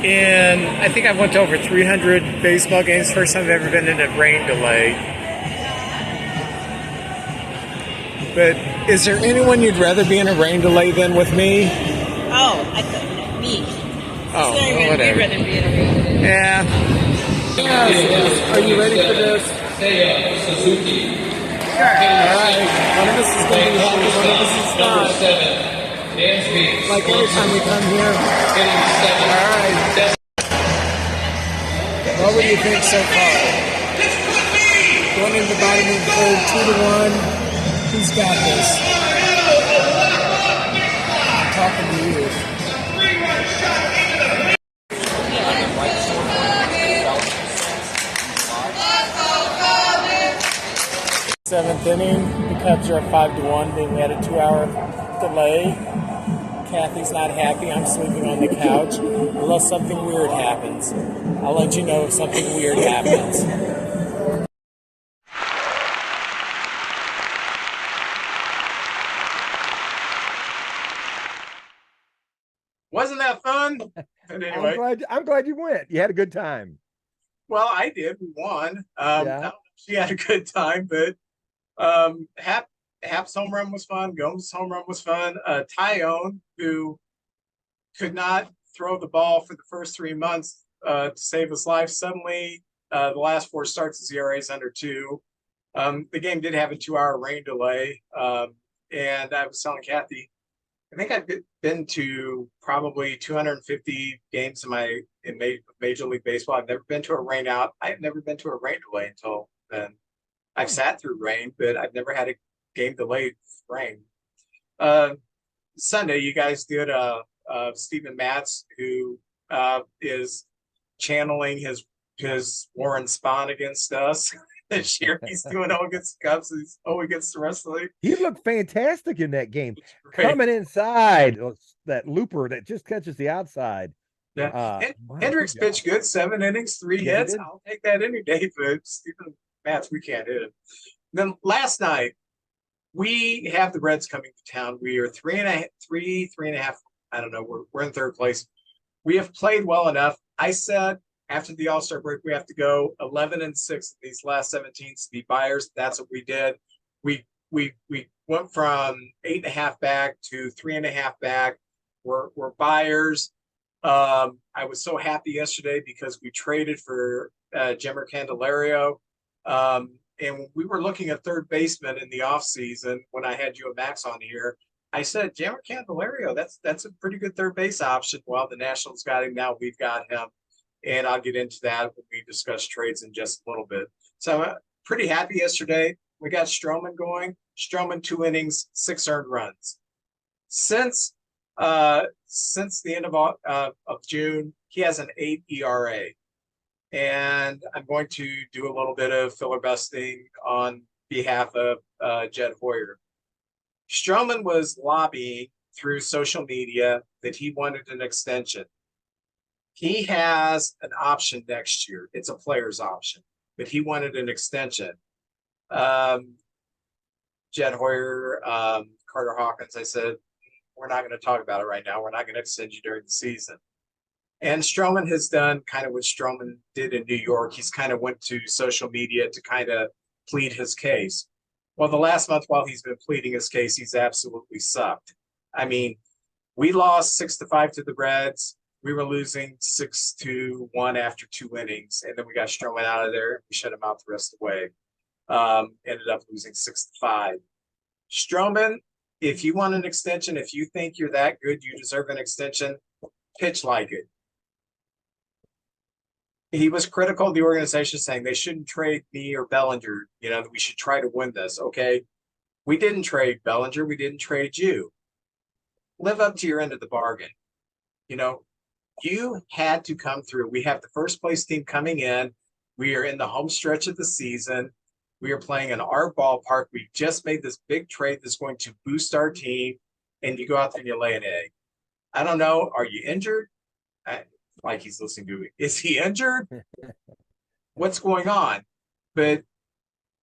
in, I think I've went to over 300 baseball games. First time I've ever been in a rain delay. But is there anyone you'd rather be in a rain delay than with me? Oh, I thought me. Oh, So well, whatever. You'd rather be in a rain. Yeah. Yes. Are you ready for this? Suzuki. Sure. All right. One of us is going to be happy, one of us is Number not. 7, Dansby. Like every time we come here. Hitting 7. All right. What would you think so far? Going in the bottom of the third, 2-1. Who's got this? I'm talking to you. Seventh inning, the Cubs are up 5-1. Then we had a 2-hour delay. Kathy's not happy. I'm sleeping on the couch. Unless something weird happens. I'll let you know if something weird happens. Wasn't that fun? But anyway, I'm glad you went. You had a good time. well, I did. We won. I don't know if she had a good time, but Hap's home run was fun. Gomes' home run was fun. Tyone, who could not throw the ball for the first 3 months to save his life, suddenly the last 4 starts, his ERA is under 2. The game did have a 2-hour rain delay, and I was telling Kathy, I think I've been to probably 250 games in Major League Baseball. I've never been to a rain out. I've never been to a rain delay until then. I've sat through rain, but I've never had a game delayed rain. Sunday, you guys did Stephen Matz, who is channeling his Warren Spahn against us this year. He's doing all against the Cubs. He's against the rest of the league. He looked fantastic in that game. Great. Coming inside, that looper that just catches the outside. Yeah. Wow, Hendricks good job. pitched good, 7 innings, 3 Yeah, he hits. did. I'll take that any day, but Stephen Matz, we can't hit him. Then last night, we have the Reds coming to town. We are 3.5. I don't know. We're in 3rd place. We have played well enough. I said after the All-Star break, we have to go 11-6 in these last 17 to be buyers. That's what we did. We went from 8.5 back to 3.5 back. We're buyers. I was so happy yesterday because we traded for Jimmer Candelario. And we were looking at third baseman in the offseason when I had you and Max on here. I said, Jimmer Candelario, that's a pretty good third base option. Well, the Nationals got him. Now we've got him. And I'll get into that when we discuss trades in just a little bit. So I'm pretty happy yesterday. We got Stroman going. Stroman 2 innings, 6 earned runs. Since the end of June, he has an 8 ERA. And I'm going to do a little bit of filibustering on behalf of Jed Hoyer. Stroman was lobbying through social media that he wanted an extension. He has an option next year. It's a player's option, but he wanted an extension. Jed Hoyer, Carter Hawkins, I said, we're not going to talk about it right now. We're not going to extend you during the season. And Stroman has done kind of what Stroman did in New York. He's kind of went to social media to kind of plead his case. Well, the last month while he's been pleading his case, he's absolutely sucked. I mean, we lost 6-5 to the Reds. We were losing 6-1 after 2 innings, and then we got Stroman out of there. We shut him out the rest of the way. Ended up losing 6-5. Stroman, if you want an extension, if you think you're that good, you deserve an extension, pitch like it. He was critical of the organization, saying they shouldn't trade me or Bellinger. You know, we should try to win this. Okay, we didn't trade Bellinger. We didn't trade you. Live up to your end of the bargain. You know, you had to come through. We have the first place team coming in. We are in the home stretch of the season. We are playing in our ballpark. We just made this big trade that's going to boost our team, and you go out there and you lay an egg. I don't know. Are you injured? Like he's listening to it. Is he injured? What's going on? But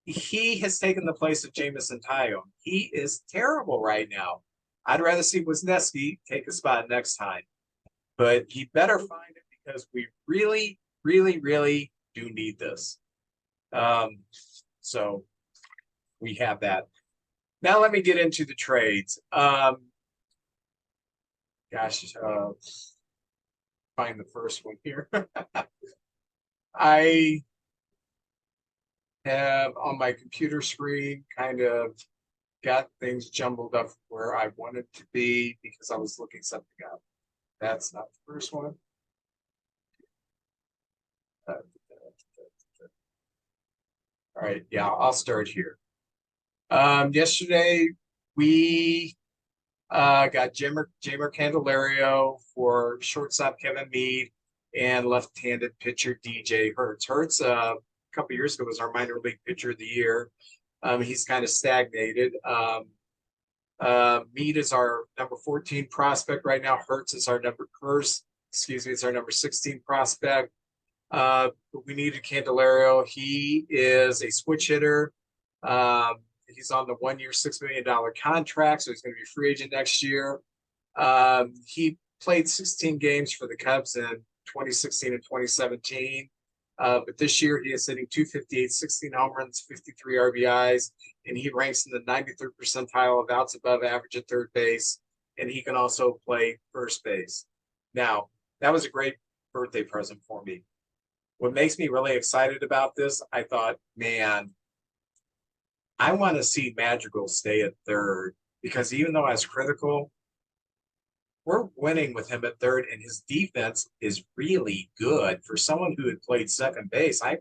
he has taken the place of Jameson Taillon. He is terrible right now. I'd rather see Wisniewski take a spot next time. But he better find it because we really, really, really do need this. So we have that. Now let me get into the trades. Find the first one here. I have on my computer screen kind of got things jumbled up where I wanted to be because I was looking something up. That's not the first one. All right, yeah, I'll start here. Yesterday we got Jimmer Candelario for shortstop Kevin Mead and left-handed pitcher DJ Hertz. Hertz, a couple years ago, was our minor league pitcher of the year. He's kind of stagnated. Mead is our number 14 prospect right now. Hertz is our number 16 prospect. We needed Candelario. He is a switch hitter. He's on the 1-year, $6 million contract, so he's going to be a free agent next year. He played 16 games for the Cubs in 2016 and 2017. But this year he is hitting .258, 16 home runs, 53 RBIs, and he ranks in the 93rd percentile of outs above average at third base, and he can also play first base. Now, that was a great birthday present for me. What makes me really excited about this, I thought, man, I want to see Madrigal stay at third because even though I was critical, we're winning with him at third, and his defense is really good. For someone who had played second base, I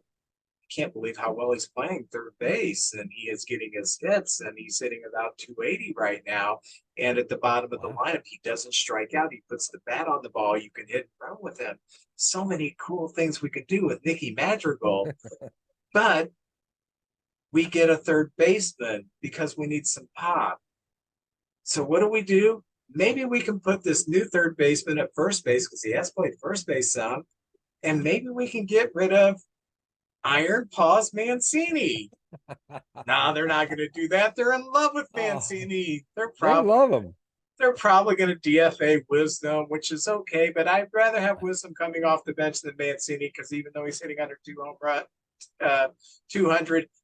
can't believe how well he's playing third base, and he is getting his hits, and he's hitting about 280 right now. And at the bottom of the lineup, he doesn't strike out. He puts the bat on the ball. You can hit and run with him. So many cool things we could do with Nicky Madrigal. But we get a third baseman because we need some pop. So what do? Maybe we can put this new third baseman at first base because he has played first base some, and maybe we can get rid of Iron Paws Mancini. No, they're not going to do that. They're in love with Mancini. They love him. They're probably going to DFA Wisdom, which is okay, but I'd rather have Wisdom coming off the bench than Mancini because even though he's hitting under 200,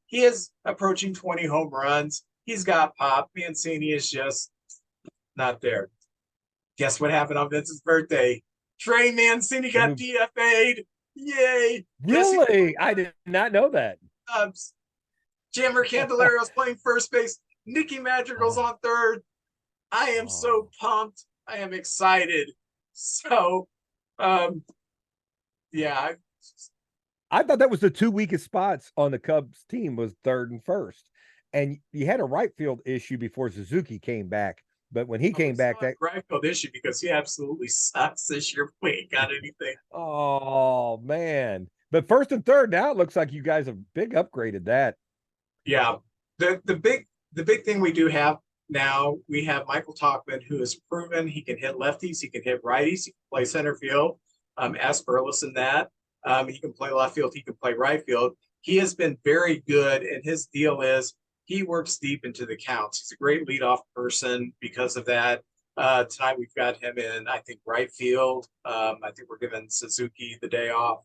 he is approaching 20 home runs. He's got pop. Mancini is just not there. Guess what happened on Vince's birthday? Trey Mancini got DFA'd. Yay! Really? I did not know that. Jimmer Candelario's playing first base. Nicky Madrigal's on third. I am so pumped. I am excited. So, Yeah, I thought that was the two weakest spots on the Cubs team was third and first. And you had a right field issue before Suzuki came back. But when he we came still back, have that a right field issue because he absolutely sucks this year. We ain't got anything. oh man. But first and third, now it looks like you guys have big upgraded that. Yeah, the big thing we do have now, we have Michael Talkman, who has proven he can hit lefties, he can hit righties, he can play center field. Ask Burleson that. He can play left field, he can play right field. He has been very good, and his deal is he works deep into the counts. He's a great leadoff person because of that. Tonight we've got him in, I think, right field. I think we're giving Suzuki the day off.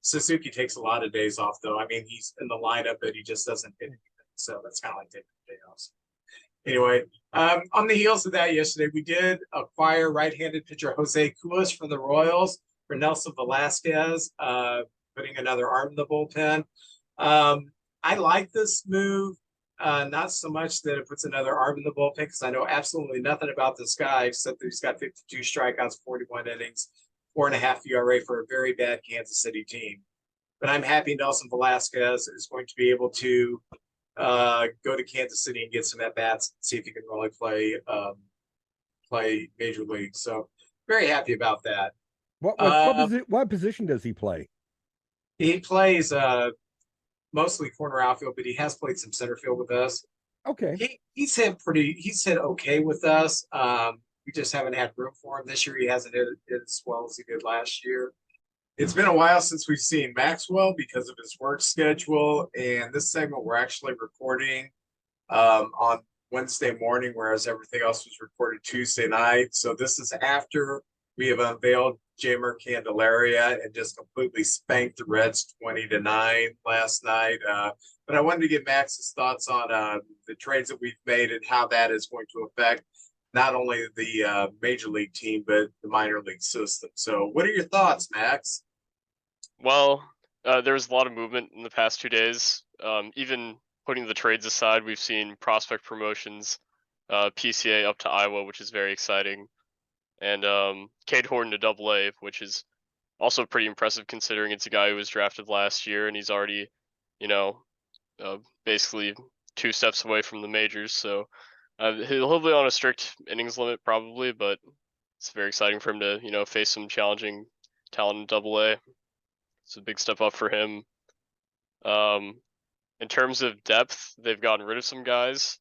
Suzuki takes a lot of days off, though. I mean, he's in the lineup, but he just doesn't hit anything. So that's kind of like taking a day off. Anyway, on the heels of that, yesterday we did acquire right-handed pitcher Jose Cuas from the Royals for Nelson Velasquez, putting another arm in the bullpen. I like this move, not so much that it puts another arm in the bullpen, because I know absolutely nothing about this guy except that he's got 52 strikeouts, 41 innings, 4.5 ERA for a very bad Kansas City team. But I'm happy Nelson Velasquez is going to be able to go to Kansas City and get some at bats, see if he can really play major league. So very happy about that. What position does he play? He plays mostly corner outfield, but he has played some center field with us. Okay. He's hit okay with us. We just haven't had room for him this year. He hasn't hit as well as he did last year. It's been a while since we've seen Maxwell because of his work schedule. And this segment we're actually recording on Wednesday morning, whereas everything else was recorded Tuesday night. So this is after we have unveiled Jamer Candelaria and just completely spanked the Reds 20-9 last night. But I wanted to get Max's thoughts on the trades that we've made and how that is going to affect not only the major league team, but the minor league system. So what are your thoughts, Max? Well, there was a lot of movement in the past 2 days. Even putting the trades aside, we've seen prospect promotions, PCA up to Iowa, which is very exciting, and Cade Horton to Double-A, which is also pretty impressive considering it's a guy who was drafted last year and he's already, basically 2 steps away from the majors. So he'll be on a strict innings limit probably, but it's very exciting for him to face some challenging talent in Double-A. It's a big step up for him. In terms of depth, they've gotten rid of some guys.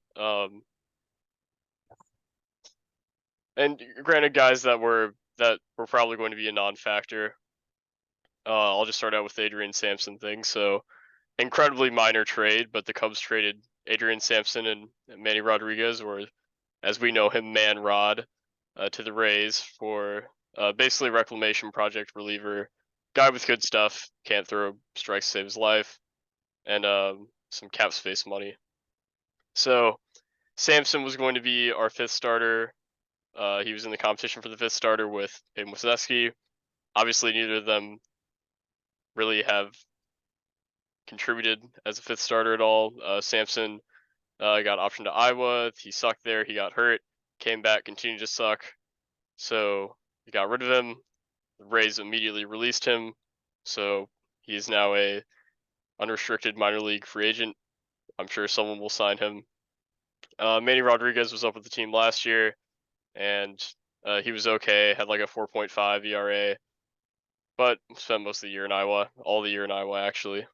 And granted, guys that were probably going to be a non-factor. I'll just start out with the Adrian Sampson thing. So, incredibly minor trade, but the Cubs traded Adrian Sampson and Manny Rodriguez, or as we know him, Man Rod, to the Rays for basically reclamation project reliever. Guy with good stuff, can't throw strikes to save his life, and some cap space money. So Sampson was going to be our 5th starter. He was in the competition for the 5th starter with Peyton Wesneski. Obviously, neither of them really have contributed as a 5th starter at all. Sampson got optioned to Iowa. He sucked there. He got hurt. Came back, continued to suck. So he got rid of him. The Rays immediately released him, so he is now a unrestricted minor league free agent. I'm sure someone will sign him. Manny Rodriguez was up with the team last year, and he was okay, had like a 4.5 ERA, but spent most of the year in Iowa, all the year in Iowa actually.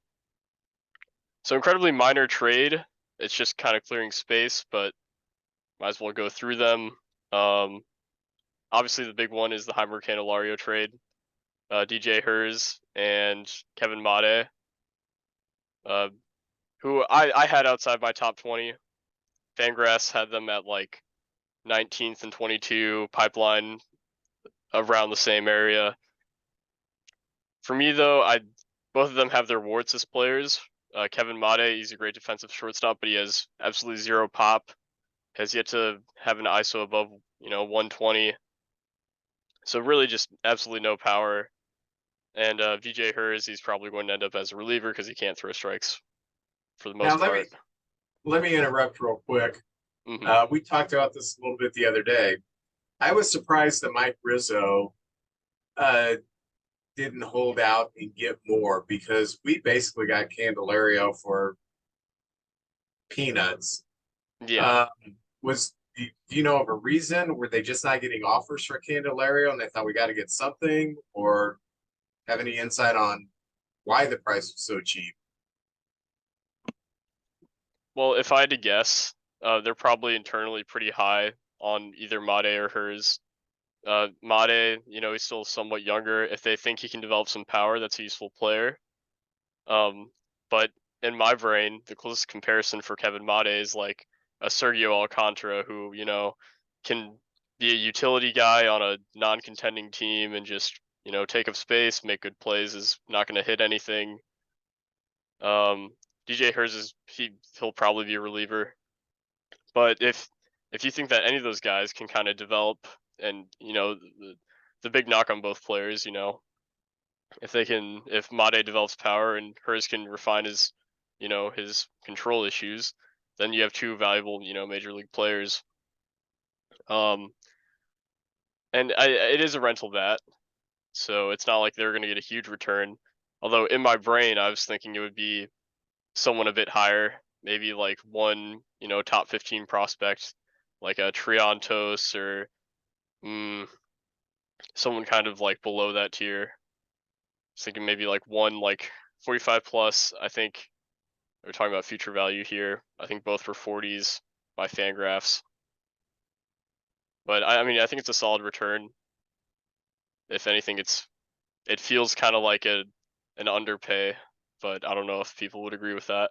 So incredibly minor trade. It's just kind of clearing space, but might as well go through them. Obviously, the big one is the Heimer Candelario trade. DJ Hers and Kevin Made, who I had outside my top 20. Fangraphs had them at like 19th and 22, Pipeline around the same area. For me, though, both of them have their warts as players. Kevin Made, he's a great defensive shortstop, but he has absolutely zero pop. Has yet to have an ISO above 120. So really just absolutely no power. And VJ Hers, he's probably going to end up as a reliever because he can't throw strikes for the most part. Let me interrupt real quick. Mm-hmm. We talked about this a little bit the other day. I was surprised that Mike Rizzo didn't hold out and get more, because we basically got Candelario for peanuts. Yeah. Do you know of a reason? Were they just not getting offers for Candelario and they thought we got to get something, or have any insight on why the price was so cheap? Well, if I had to guess, they're probably internally pretty high on either Made or hers. Made, he's still somewhat younger. If they think he can develop some power, that's a useful player. But in my brain, the closest comparison for Kevin Made is like a Sergio Alcantara, who can be a utility guy on a non-contending team and just take up space, make good plays. Is not going to hit anything. DJ Hers he'll probably be a reliever. But if you think that any of those guys can kind of develop, and the big knock on both players, if Made develops power and Hers can refine his control issues, then you have two valuable major league players. And it is a rental bat, so it's not like they're going to get a huge return. Although in my brain, I was thinking it would be someone a bit higher, maybe like one top 15 prospect, like a Triantos or someone kind of like below that tier. I was thinking maybe like one like 45 plus. I think we're talking about future value here. I think both were 40s by Fangraphs. But I mean, I think it's a solid return. If anything, it feels kind of like an underpay, but I don't know if people would agree with that.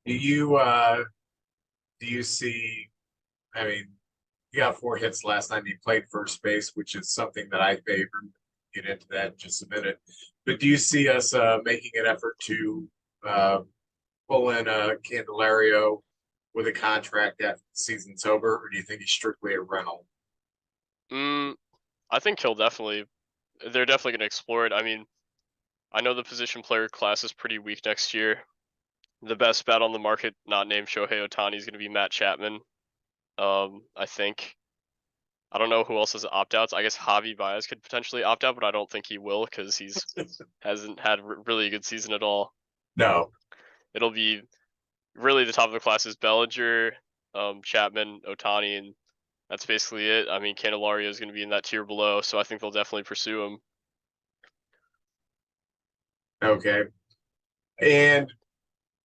Do you see, I mean, he got 4 hits last time he played first base, which is something that I favor. Get into that in just a minute. But do you see us making an effort to pull in Candelario with a contract after the season's over, or do you think he's strictly a rental? I think they're definitely going to explore it. I mean, I know the position player class is pretty weak next year. The best bet on the market, not named Shohei Ohtani, is going to be Matt Chapman. I think. I don't know who else has opt-outs. I guess Javi Baez could potentially opt out, but I don't think he will because hasn't had really a good season at all. No. It'll be really the top of the class is Bellinger, Chapman, Ohtani, and that's basically it. I mean, Candelario is going to be in that tier below, so I think they'll definitely pursue him. Okay. And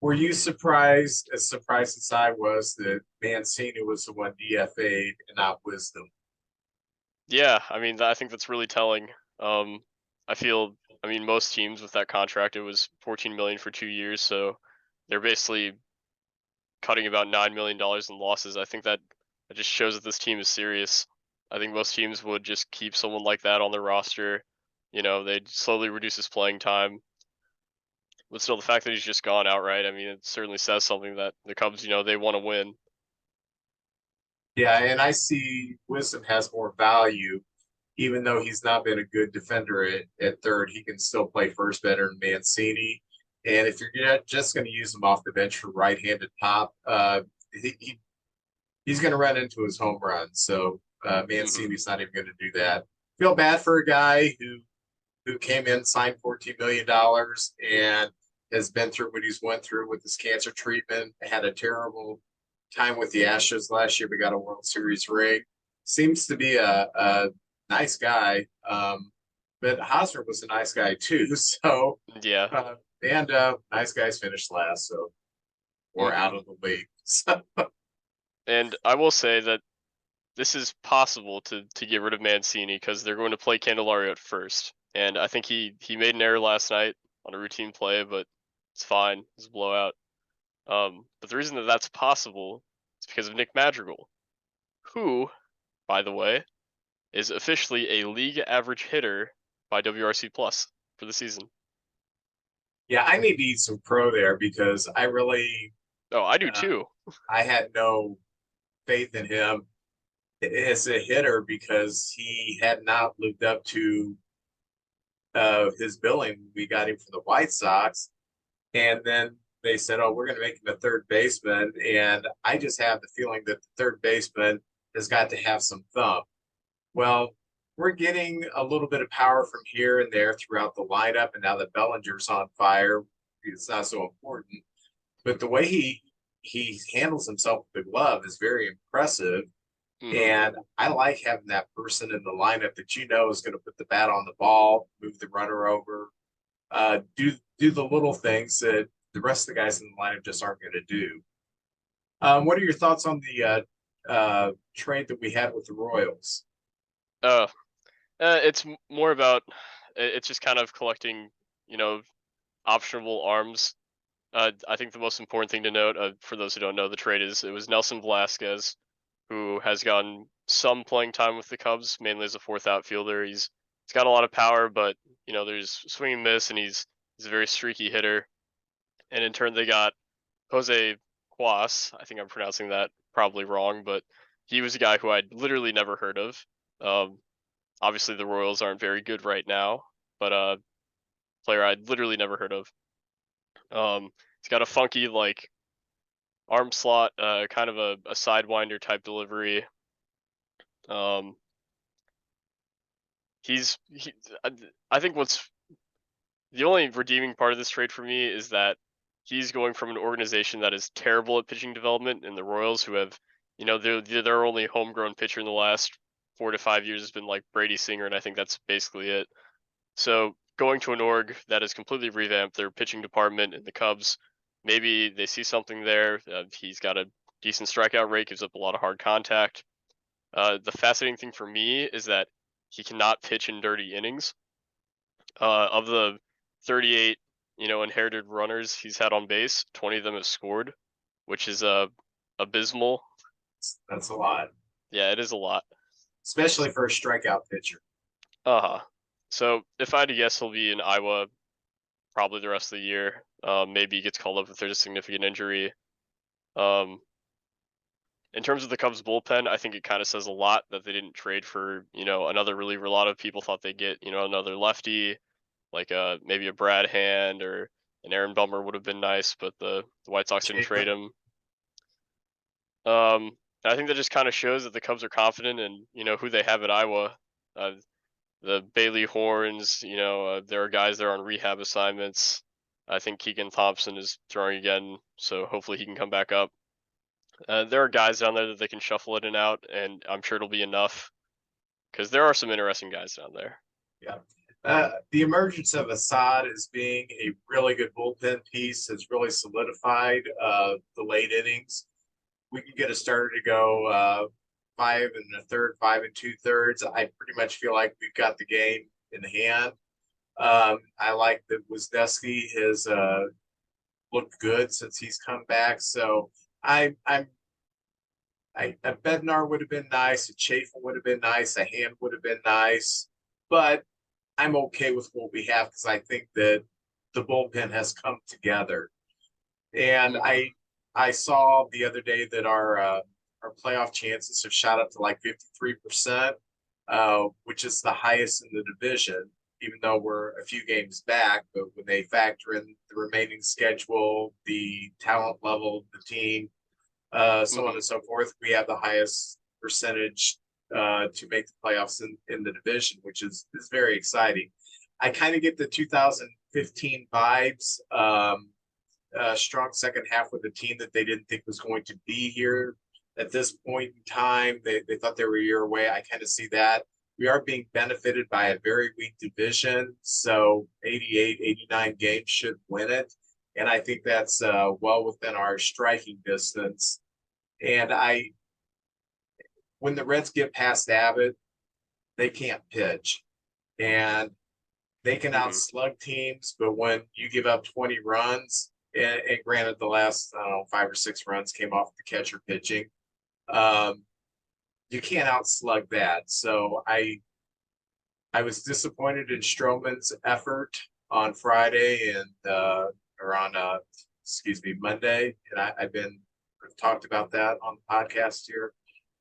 were you surprised, as surprised as I was, that Mancini was the one DFA'd and not Wisdom? Yeah, I mean, I think that's really telling. I mean, most teams with that contract, it was $14 million for 2 years, so they're basically cutting about $9 million in losses. I think that just shows that this team is serious. I think most teams would just keep someone like that on their roster. They'd slowly reduce his playing time. But still, the fact that he's just gone outright, I mean, it certainly says something that the Cubs, they want to win. Yeah, and I see Wisdom has more value, even though he's not been a good defender at third. He can still play first better than Mancini. And if you're just going to use him off the bench for right-handed pop, he's going to run into his home run. So Mancini's not even going to do that. Feel bad for a guy who came in, signed $14 million, and has been through what he's went through with his cancer treatment, had a terrible time with the Astros last year. We got a World Series ring. Seems to be a nice guy. But Hosmer was a nice guy too. So yeah. Nice guys finished last, so we're out of the league. So. And I will say that this is possible to get rid of Mancini because they're going to play Candelario at first. And I think he made an error last night on a routine play, but it's fine. It's a blowout. But the reason that that's possible is because of Nick Madrigal, who, by the way, is officially a league average hitter by WRC Plus for the season. Yeah, I need to eat some crow there because I really. Oh, I do too. I had no faith in him as a hitter because he had not lived up to his billing. We got him from the White Sox, and then they said, "Oh, we're going to make him a third baseman," and I just have the feeling that the third baseman has got to have some thump. Well, we're getting a little bit of power from here and there throughout the lineup, and now that Bellinger's on fire, it's not so important. But the way he handles himself with the glove is very impressive. And I like having that person in the lineup that you know is going to put the bat on the ball, move the runner over, do the little things that the rest of the guys in the lineup just aren't going to do. What are your thoughts on the trade that we had with the Royals? It's more about it's just kind of collecting, optionable arms. I think the most important thing to note, for those who don't know, the trade is it was Nelson Velasquez, who has gotten some playing time with the Cubs, mainly as a fourth outfielder. He's got a lot of power, but there's swing and miss, and he's a very streaky hitter. And in turn, they got Jose Cuas. I think I'm pronouncing that probably wrong, but he was a guy who I'd literally never heard of. Obviously, the Royals aren't very good right now, but player I'd literally never heard of. He's got a funky arm slot, kind of a sidewinder type delivery. I think what's the only redeeming part of this trade for me is that he's going from an organization that is terrible at pitching development, and the Royals, who have, their only homegrown pitcher in the last 4 to 5 years has been Brady Singer, and I think that's basically it. So going to an org that has completely revamped their pitching department in the Cubs, maybe they see something there. He's got a decent strikeout rate, gives up a lot of hard contact. The fascinating thing for me is that he cannot pitch in dirty innings. Of the 38, inherited runners he's had on base, 20 of them have scored, which is abysmal. That's a lot. Yeah, it is a lot, especially for a strikeout pitcher. So if I had to guess, he'll be in Iowa probably the rest of the year. Maybe he gets called up if there's a significant injury. In terms of the Cubs bullpen, I think it kind of says a lot that they didn't trade for, another reliever. A lot of people thought they'd get, another lefty, maybe a Brad Hand or an Aaron Bummer would have been nice, but the White Sox didn't trade him. I think that just kind of shows that the Cubs are confident in, who they have at Iowa. The Bailey Horns, there are guys there on rehab assignments. I think Keegan Thompson is throwing again, so hopefully he can come back up. There are guys down there that they can shuffle in and out, and I'm sure it'll be enough because there are some interesting guys down there. Yeah. The emergence of Assad as being a really good bullpen piece has really solidified the late innings. We can get a starter to go 5 1/3, 5 2/3. I pretty much feel like we've got the game in hand. I like that Wisniewski has looked good since he's come back. So a Bednar would have been nice, a Chafin would have been nice, a Hand would have been nice, but I'm okay with what we have because I think that the bullpen has come together. And I saw the other day that our playoff chances have shot up to 53%, which is the highest in the division, even though we're a few games back. But when they factor in the remaining schedule, the talent level of the team, so on and so forth, we have the highest percentage to make the playoffs in the division, which is very exciting. I kind of get the 2015 vibes. Strong second half with a team that they didn't think was going to be here at this point in time. They thought they were a year away. I kind of see that. We are being benefited by a very weak division, so 88, 89 games should win it. And I think that's well within our striking distance. And when the Reds get past Abbott, they can't pitch. And they can outslug teams, but when you give up 20 runs, and granted the last 5 or 6 runs came off the catcher pitching, you can't outslug that. So I was disappointed in Stroman's effort on Friday or on Monday, and I've talked about that on the podcast here.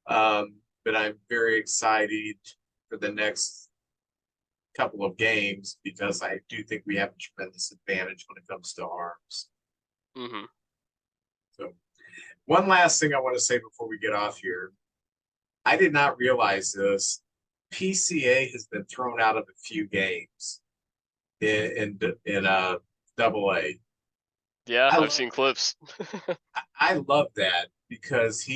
But I'm very excited for the next couple of games because I do think we have a tremendous advantage when it comes to arms. So one last thing I want to say before we get off here. I did not realize this, PCA has been thrown out of a few games in double A. Yeah, I I've love seen clips. I love that because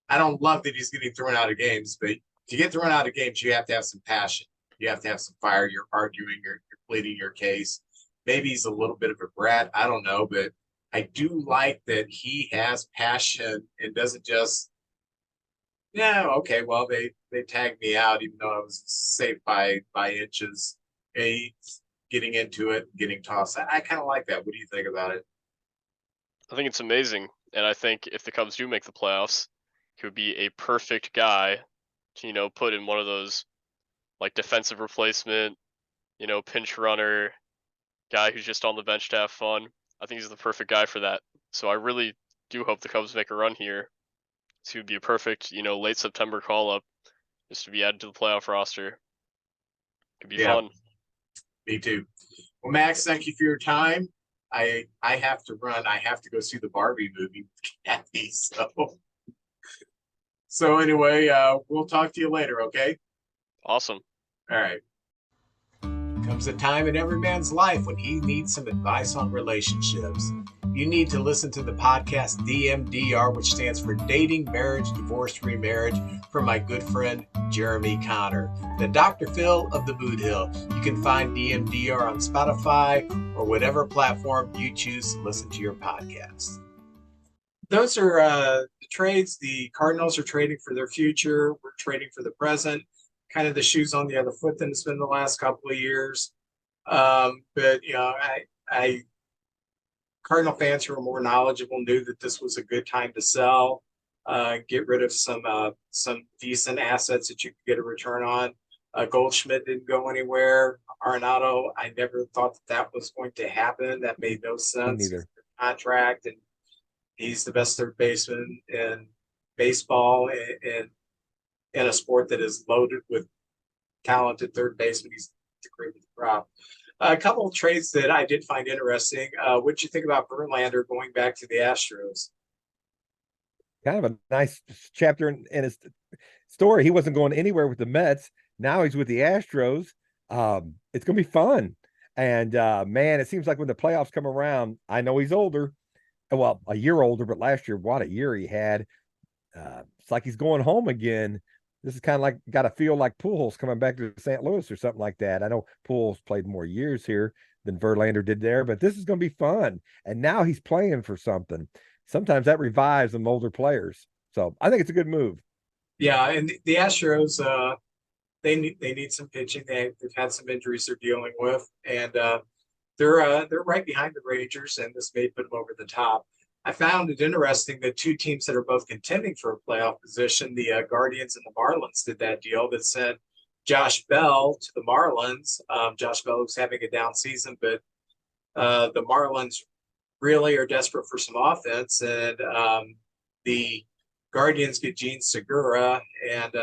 I don't love that he's getting thrown out of games, but to get thrown out of games, you have to have some passion. You have to have some fire. You're arguing, you're pleading your case. Maybe he's a little bit of a brat. I don't know, but I do like that he has passion and doesn't just, yeah, okay, well, they tagged me out even though I was safe by inches. He's getting into it, getting tossed. I kind of like that. What do you think about it? I think it's amazing, and I think if the Cubs do make the playoffs, he would be a perfect guy to, put in one of those like defensive replacement, pinch runner guy who's just on the bench to have fun. I think he's the perfect guy for that. So I really do hope the Cubs make a run here. So he would be a perfect, late September call up just to be added to the playoff roster. Could be fun. Me too. Well, Max, thank you for your time. I have to run. I have to go see the Barbie movie with Kathy. So anyway, we'll talk to you later, okay? Awesome. All right. Comes a time in every man's life when he needs some advice on relationships. You need to listen to the podcast DMDR, which stands for Dating, Marriage, Divorce, Remarriage, from my good friend Jeremy Connor, the Dr. Phil of the Boot Hill. You can find DMDR on Spotify or whatever platform you choose to listen to your podcast. Those are the trades. The Cardinals are trading for their future. We're trading for the present. Kind of the shoes on the other foot than it's been the last couple of years. But I Cardinal fans who are more knowledgeable knew that this was a good time to sell, get rid of some decent assets that you could get a return on. Goldschmidt didn't go anywhere. Arenado, I never thought that was going to happen. That made no sense. neither. Contract, and he's the best third baseman in baseball, and in a sport that is loaded with talented third basemen. He's the cream of the crop. A couple of trades that I did find interesting. What'd you think about Verlander going back to the Astros? Kind of a nice chapter in his story. He wasn't going anywhere with the Mets. Now he's with the Astros. It's going to be fun. And man, it seems like when the playoffs come around, I know he's older. Well, a year older, but last year, what a year he had. It's like he's going home again. This is kind of like got to feel like Pujols coming back to St. Louis or something like that. I know Pujols played more years here than Verlander did there, but this is going to be fun. And now he's playing for something. Sometimes that revives some older players. So I think it's a good move. Yeah, and the Astros, they need some pitching. They've had some injuries they're dealing with, and they're right behind the Rangers, and this may put them over the top. I found it interesting that two teams that are both contending for a playoff position, the Guardians and the Marlins, did that deal that sent Josh Bell to the Marlins. Josh Bell was having a down season, but the Marlins really are desperate for some offense, and the Guardians get Gene Segura and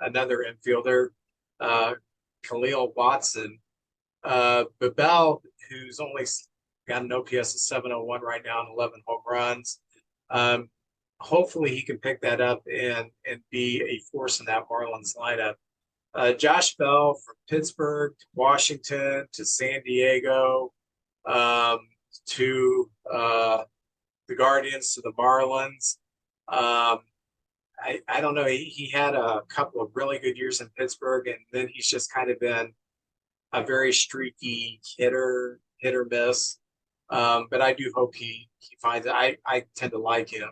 another infielder, Khalil Watson. But Bell, who's only got an OPS of 701 right now and 11 home runs. Hopefully he can pick that up and be a force in that Marlins lineup. Josh Bell from Pittsburgh to Washington to San Diego to the Guardians to the Marlins. I don't know. He had a couple of really good years in Pittsburgh, and then he's just kind of been a very streaky hit or miss. But I do hope he finds it. I tend to like him.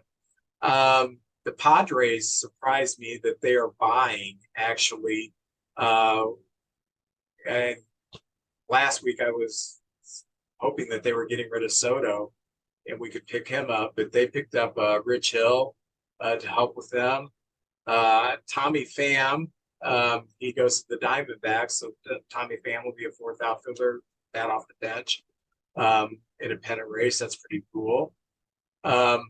The Padres surprised me that they are buying, actually. And last week I was hoping that they were getting rid of Soto and we could pick him up, but they picked up Rich Hill to help with them. Tommy Pham, he goes to the Diamondbacks, so Tommy Pham will be a fourth outfielder, bat off the bench. In a pennant race. That's pretty cool. The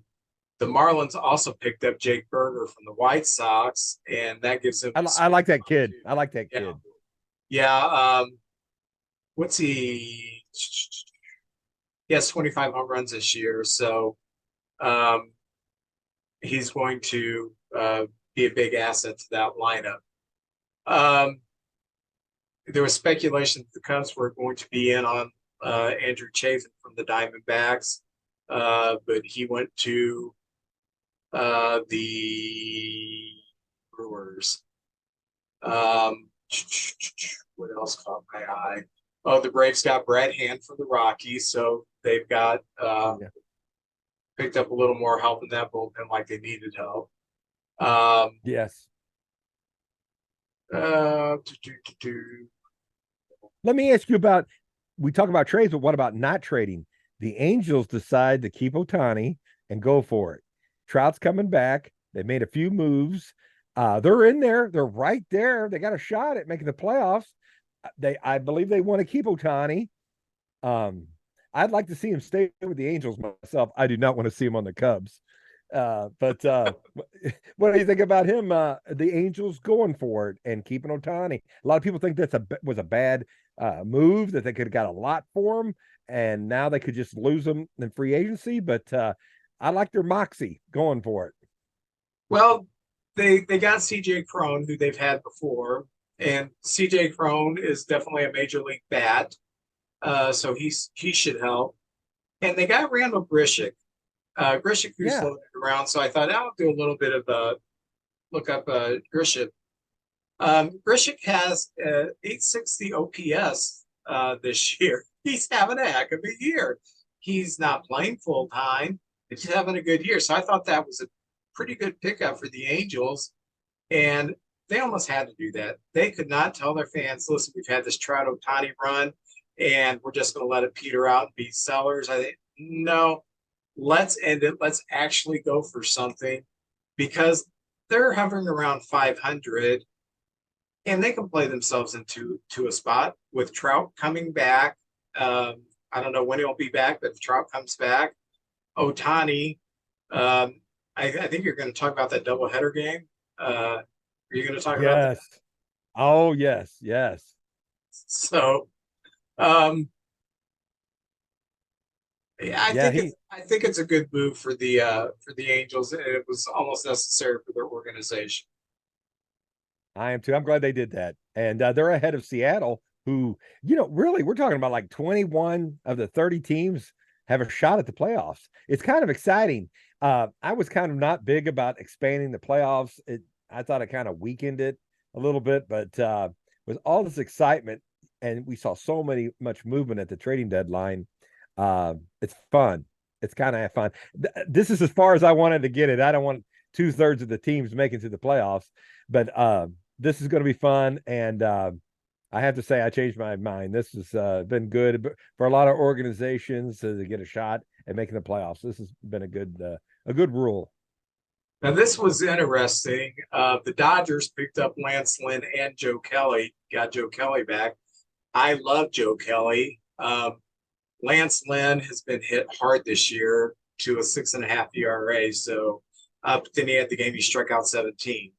Marlins also picked up Jake Berger from the White Sox, and that gives him. I like that kid. I like that kid. Yeah. What's he? He has 25 home runs this year, so he's going to be a big asset to that lineup. There was speculation that the Cubs were going to be in on Andrew Chafin from the Diamondbacks, but he went to the Brewers. What else caught my eye? Oh, the Braves got Brad Hand from the Rockies, so they've got picked up a little more help in that bullpen like they needed help. Yes. Uh, Let me ask you about, we talk about trades, but what about not trading? The Angels decide to keep Ohtani and go for it. Trout's coming back. They made a few moves. They're in there. They're right there. They got a shot at making the playoffs. I believe they want to keep Ohtani. I'd like to see him stay with the Angels myself. I do not want to see him on the Cubs. But what do you think about him? The Angels going for it and keeping Ohtani. A lot of people think was a bad move, that they could have got a lot for him, and now they could just lose him in free agency. But I like their moxie going for it. Well, they got CJ Cron, who they've had before, and CJ Cron is definitely a major league bat, so he should help. And they got Randall Grishik. Grishik who's floating around, so I thought I'll do a little bit of look up Grishik. Grishik has 860 OPS this year. He's having a heck of a year. He's not playing full time, but he's having a good year. So I thought that was a pretty good pickup for the Angels, and they almost had to do that. They could not tell their fans, listen, we've had this Trout Ohtani run, and we're just going to let it peter out and be sellers. I think, no, let's end it. Let's actually go for something, because they're hovering around 500, and they can play themselves into a spot with Trout coming back. I don't know when he'll be back, but if Trout comes back, Ohtani, I think you're going to talk about that doubleheader game. Are you going to talk about that? Oh, yes, yes. So, I think it's a good move for the Angels, and it was almost necessary for their organization. I am too. I'm glad they did that. And they're ahead of Seattle, who, really, we're talking about like 21 of the 30 teams have a shot at the playoffs. It's kind of exciting. I was kind of not big about expanding the playoffs. I thought it kind of weakened it a little bit, but with all this excitement, and we saw so much movement at the trading deadline, it's fun. It's kind of fun. This is as far as I wanted to get it. I don't want 2/3 of the teams making to the playoffs, but this is going to be fun. And I have to say, I changed my mind. This has been good for a lot of organizations to get a shot at making the playoffs. This has been a good rule. Now, this was interesting. The Dodgers picked up Lance Lynn and Joe Kelly, got Joe Kelly back. I love Joe Kelly. Lance Lynn has been hit hard this year to a 6.5 ERA. So, but then he had the game he struck out 17,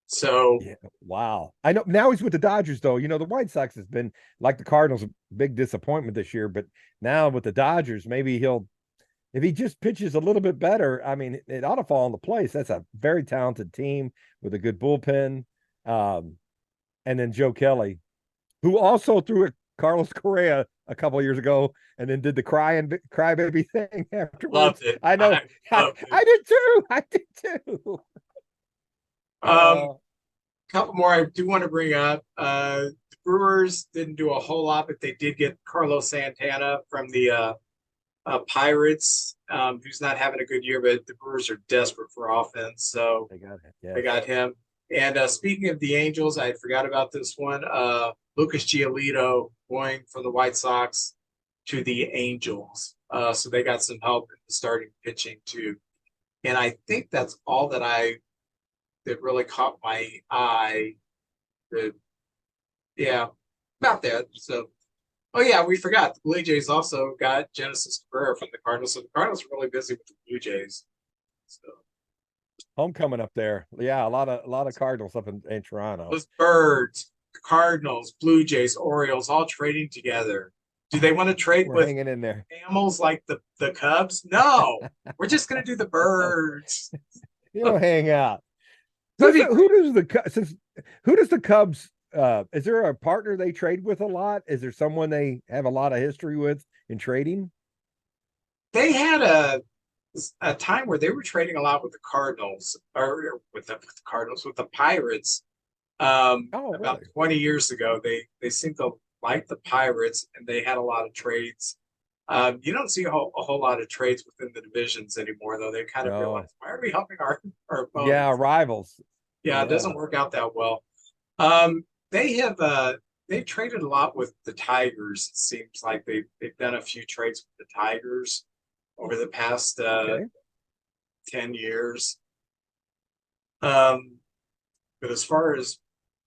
So, yeah, wow. I know now he's with the Dodgers, though. The White Sox has been, like the Cardinals, a big disappointment this year. But now with the Dodgers, maybe if he just pitches a little bit better, I mean, it ought to fall into place. That's a very talented team with a good bullpen. And then Joe Kelly, who also threw at Carlos Correa a couple of years ago, and then did the crybaby thing afterwards. Loved it. I know. I did too. I did too. Couple more I do want to bring up. The Brewers didn't do a whole lot, but they did get Carlos Santana from the Pirates, who's not having a good year, but the Brewers are desperate for offense, so they got him. And speaking of the Angels, I forgot about this one. Lucas Giolito going from the White Sox to the Angels. So they got some help in the starting pitching too. And I think that's all that really caught my eye. About that. So, we forgot the Blue Jays also got Genesis Cabrera from the Cardinals. So the Cardinals are really busy with the Blue Jays. So homecoming up there. Yeah, a lot of Cardinals up in Toronto. Those birds, the Cardinals, Blue Jays, Orioles, all trading together. Do they want to trade with hanging in there animals like the Cubs? No, we're just going to do the birds. Hang out. Who does since Who does the Cubs? Is there a partner they trade with a lot? Is there someone they have a lot of history with in trading? They had a time where they were trading a lot with the Cardinals, or with the Cardinals, with the Pirates. Oh, About really? 20 years ago, they seemed to like the Pirates, and they had a lot of trades. You don't see a whole lot of trades within the divisions anymore, though. They kind of No. realized, why are we helping our Yeah, opponents? rivals. Yeah, it Yeah. doesn't work out that well. They have they traded a lot with the Tigers. It seems like they've done a few trades with the Tigers over the past Okay. 10 years. But as far as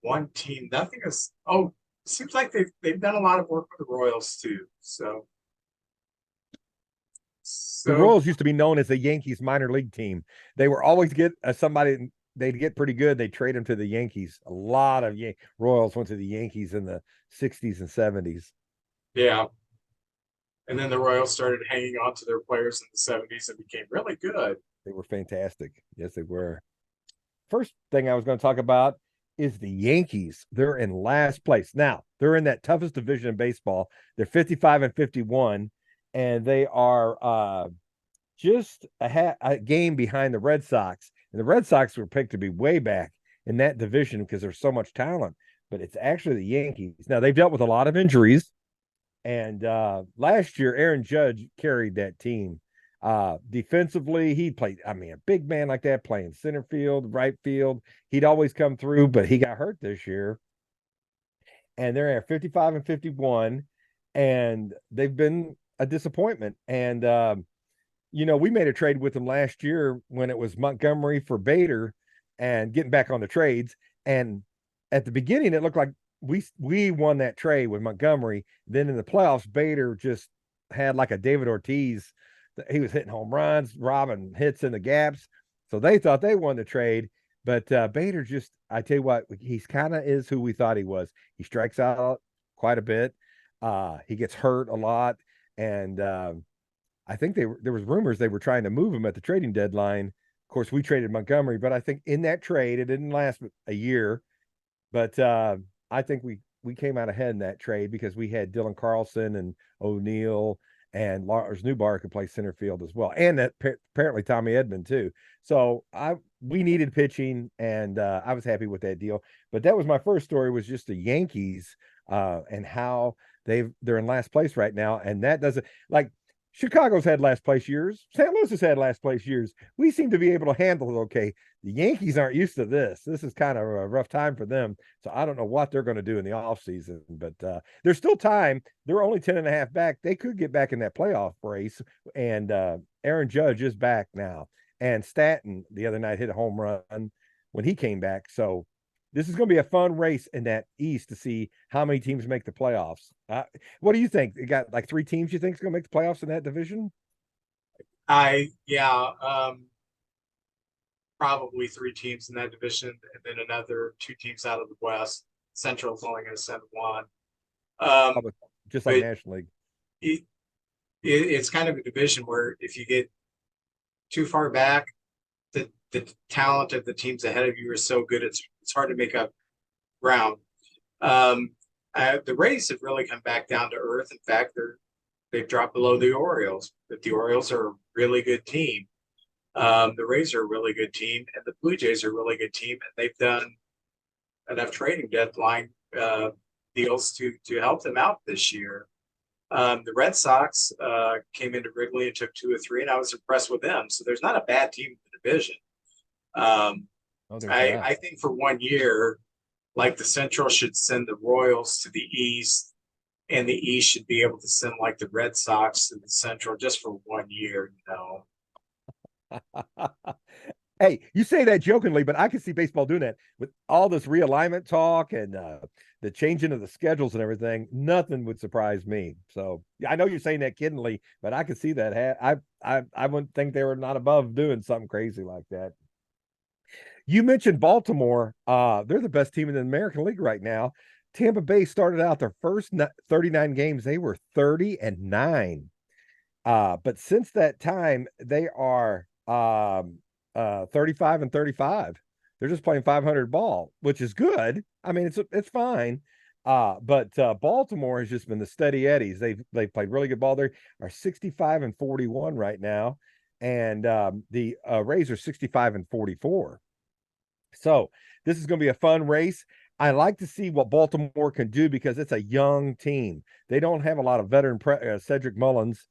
one team, nothing is. Oh, it seems like they've done a lot of work with the Royals too. So The so Royals used to be known as the Yankees minor league team. They were always get somebody they'd get pretty good. They trade them to the Yankees. A lot of Royals went to the Yankees in the 60s and 70s. yeah. And then the Royals started hanging on to their players in the 70s and became really good. They were fantastic. Yes, they were. First thing I was going to talk about is the Yankees. They're in last place. Now, they're in that toughest division in baseball. They're 55 and 51, and they are just a game behind the Red Sox. And the Red Sox were picked to be way back in that division because there's so much talent. But it's actually the Yankees. Now, they've dealt with a lot of injuries. And last year, Aaron Judge carried that team. Defensively, he played, I mean, a big man like that playing center field, right field. He'd always come through, but he got hurt this year. And they're at 55 and 51, and they've been a disappointment. And we made a trade with them last year when it was Montgomery for Bader and getting back on the trades. And at the beginning, it looked like we won that trade with Montgomery. Then in the playoffs, Bader just had like a David Ortiz. He was hitting home runs, robbing hits in the gaps. So they thought they won the trade. But Bader just, I tell you what, he's kind of is who we thought he was. He strikes out quite a bit. He gets hurt a lot. And I think there was rumors they were trying to move him at the trading deadline. Of course, we traded Montgomery, but I think in that trade, it didn't last a year. But I think we came out ahead in that trade because we had Dylan Carlson and O'Neill and Lars Newbar could play center field as well, and that apparently Tommy Edman too. So we needed pitching, and I was happy with that deal. But that was my first story, was just the Yankees and how they're in last place right now, and that doesn't, like, Chicago's had last place years. St. Louis has had last place years. We seem to be able to handle it okay. The Yankees aren't used to this. This is kind of a rough time for them. So I don't know what they're going to do in the offseason, but there's still time. They're only 10 and a half back. They could get back in that playoff race. And Aaron Judge is back now. And Stanton the other night hit a home run when he came back. So this is going to be a fun race in that East to see how many teams make the playoffs. What do you think? You got like 3 teams you think is going to make the playoffs in that division? Probably 3 teams in that division, and then another 2 teams out of the West. Central's only going to send 1. Just like but National League. It's kind of a division where if you get too far back, the talent of the teams ahead of you are so good, it's hard to make up ground. The Rays have really come back down to earth. In fact, they've dropped below the Orioles, but the Orioles are a really good team. The Rays are a really good team, and the Blue Jays are a really good team, and they've done enough trading deadline deals to help them out this year. The Red Sox came into Wrigley and took 2 or 3, and I was impressed with them. So there's not a bad team in the division. I think for 1 year, like the Central should send the Royals to the East, and the East should be able to send like the Red Sox to the Central just for 1 year, Hey, you say that jokingly, but I can see baseball doing that with all this realignment talk and the changing of the schedules and everything. Nothing would surprise me. So I know you're saying that kiddingly, but I could see that. I wouldn't think they were not above doing something crazy like that. You mentioned Baltimore. They're the best team in the American League right now. Tampa Bay started out their first 39 games. They were 30-9. But since that time, they are 35-35. They're just playing 500 ball, which is good. I mean, it's fine. But Baltimore has just been the steady eddies. They've played really good ball. They are 65-41 right now, and the Rays are 65-44. So this is going to be a fun race. I like to see what Baltimore can do because it's a young team. They don't have a lot of veteran. Cedric Mullins,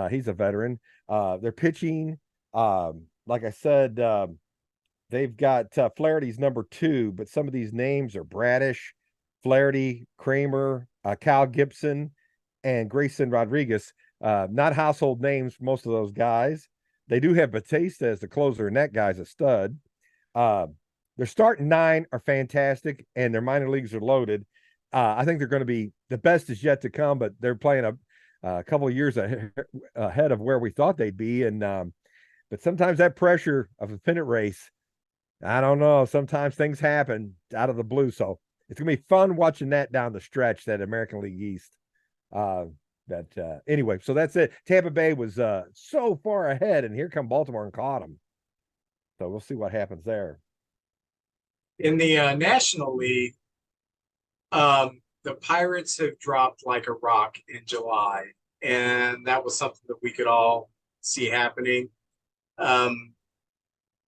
he's a veteran. They're pitching. Like I said, they've got Flaherty's number 2, but some of these names are Bradish, Flaherty, Kramer, Cal Gibson, and Grayson Rodriguez. Not household names for most of those guys. They do have Batista as the closer, and that guy's a stud. Their starting 9 are fantastic, and their minor leagues are loaded. I think they're going to be the best is yet to come, but they're playing a couple of years ahead of where we thought they'd be. And but sometimes that pressure of a pennant race, I don't know. Sometimes things happen out of the blue. So it's going to be fun watching that down the stretch, that American League East. Anyway, so that's it. Tampa Bay was so far ahead, and here come Baltimore and caught them. So we'll see what happens there. In the National League, the Pirates have dropped like a rock in July, and that was something that we could all see happening.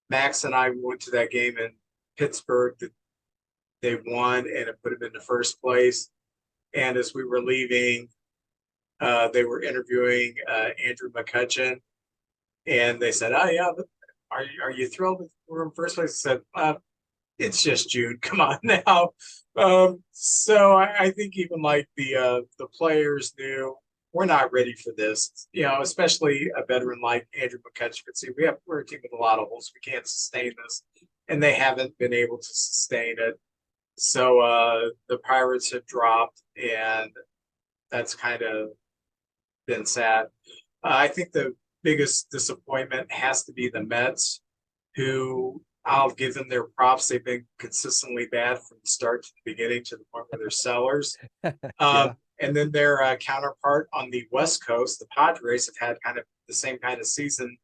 Max and I went to that game in Pittsburgh that they won, and it put them into first place. And as we were leaving, they were interviewing Andrew McCutcheon, and they said, "Oh yeah, but are you thrilled that we're in first place?" I said, "It's just June. Come on now." So I think even like the players knew we're not ready for this. You know, especially a veteran like Andrew McCutcheon could see we're a team with a lot of holes. We can't sustain this, and they haven't been able to sustain it. So the Pirates have dropped, and that's kind of been sad. I think the biggest disappointment has to be the Mets, who I'll give them their props. They've been consistently bad from the start to the beginning to the point where they're sellers. Yeah. And then their counterpart on the West Coast, the Padres, have had kind of the same kind of season,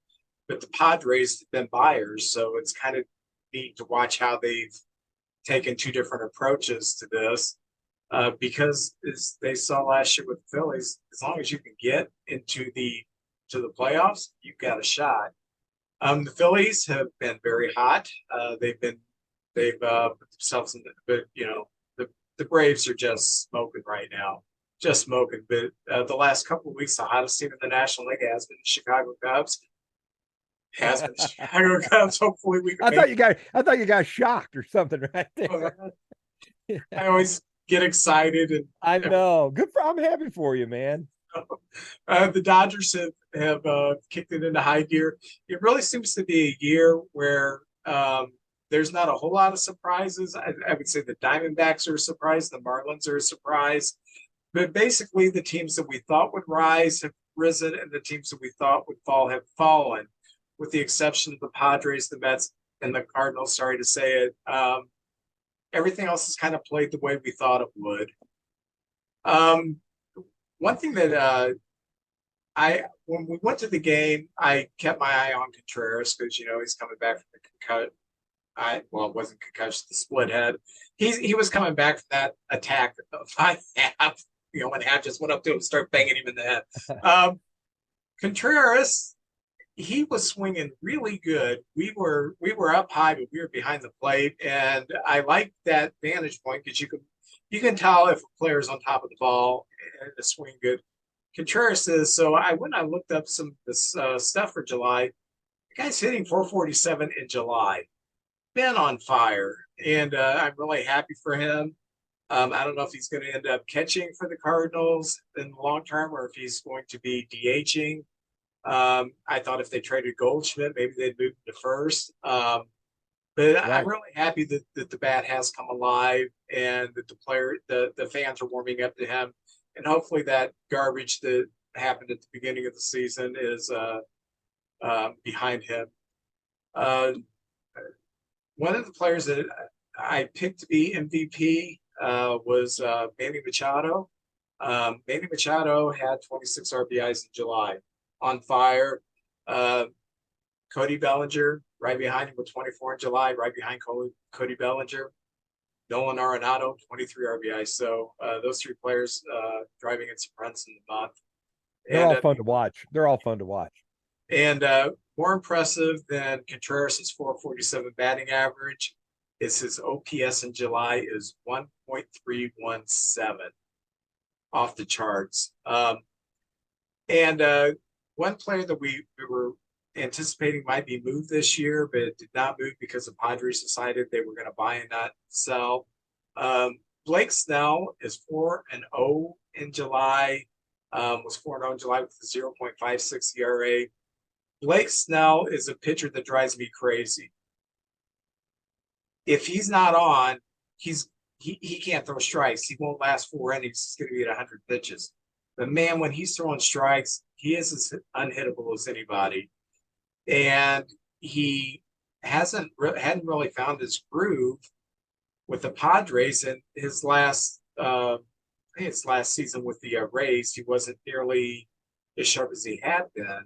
but the Padres have been buyers. So it's kind of neat to watch how they've taken 2 different approaches to this. Because as they saw last year with the Phillies, as long as you can get into the playoffs, you've got a shot. The Phillies have been very hot. They've put themselves in but the Braves are just smoking right now, just smoking. But the last couple of weeks, the hottest team in the National League has been the Chicago Cubs. Chicago Cubs. Hopefully, we can. I thought you got shocked or something right there. I always get excited, and I know. I'm happy for you, man. The Dodgers have kicked it into high gear. It really seems to be a year where there's not a whole lot of surprises. I would say the Diamondbacks are a surprise. The Marlins are a surprise. But basically, the teams that we thought would rise have risen, and the teams that we thought would fall have fallen, with the exception of the Padres, the Mets, and the Cardinals. Sorry to say it. Everything else has kind of played the way we thought it would. One thing that when we went to the game, I kept my eye on Contreras because he's coming back from the concussion. It wasn't concussion, the split head. He was coming back from that attack of half. When half just went up to him and started banging him in the head. Contreras, he was swinging really good. We were up high, but we were behind the plate, and I like that vantage point because you can tell if a player's on top of the ball and the swing good. Contreras is. So I looked up some of this stuff for July. The guy's hitting 447 in July. Been on fire, and I'm really happy for him. I don't know if he's going to end up catching for the Cardinals in the long term or if he's going to be DHing. I thought if they traded Goldschmidt, maybe they'd move to first. But right. I'm really happy that the bat has come alive and that the fans are warming up to him. And hopefully that garbage that happened at the beginning of the season is behind him. One of the players that I picked to be MVP was Manny Machado. Manny Machado had 26 RBIs in July. On fire. Cody Bellinger right behind him with 24 in July, right behind Cody Bellinger. Nolan Arenado, 23 RBI. So those three players driving in some runs in the month. They're all fun to watch. They're all fun to watch. And more impressive than Contreras' 447 batting average is his OPS in July is 1.317, off the charts. And one player that we were anticipating might be moved this year, but it did not move because the Padres decided they were going to buy and not sell. Blake Snell is 4-0 in July. Was 4-0 in July with a 0.56 ERA. Blake Snell is a pitcher that drives me crazy. If he's not on, he can't throw strikes. He won't last 4 innings. He's going to be at 100 pitches. But man, when he's throwing strikes, he is as unhittable as anybody. And he hadn't really found his groove with the Padres in his last season with the Rays. He wasn't nearly as sharp as he had been.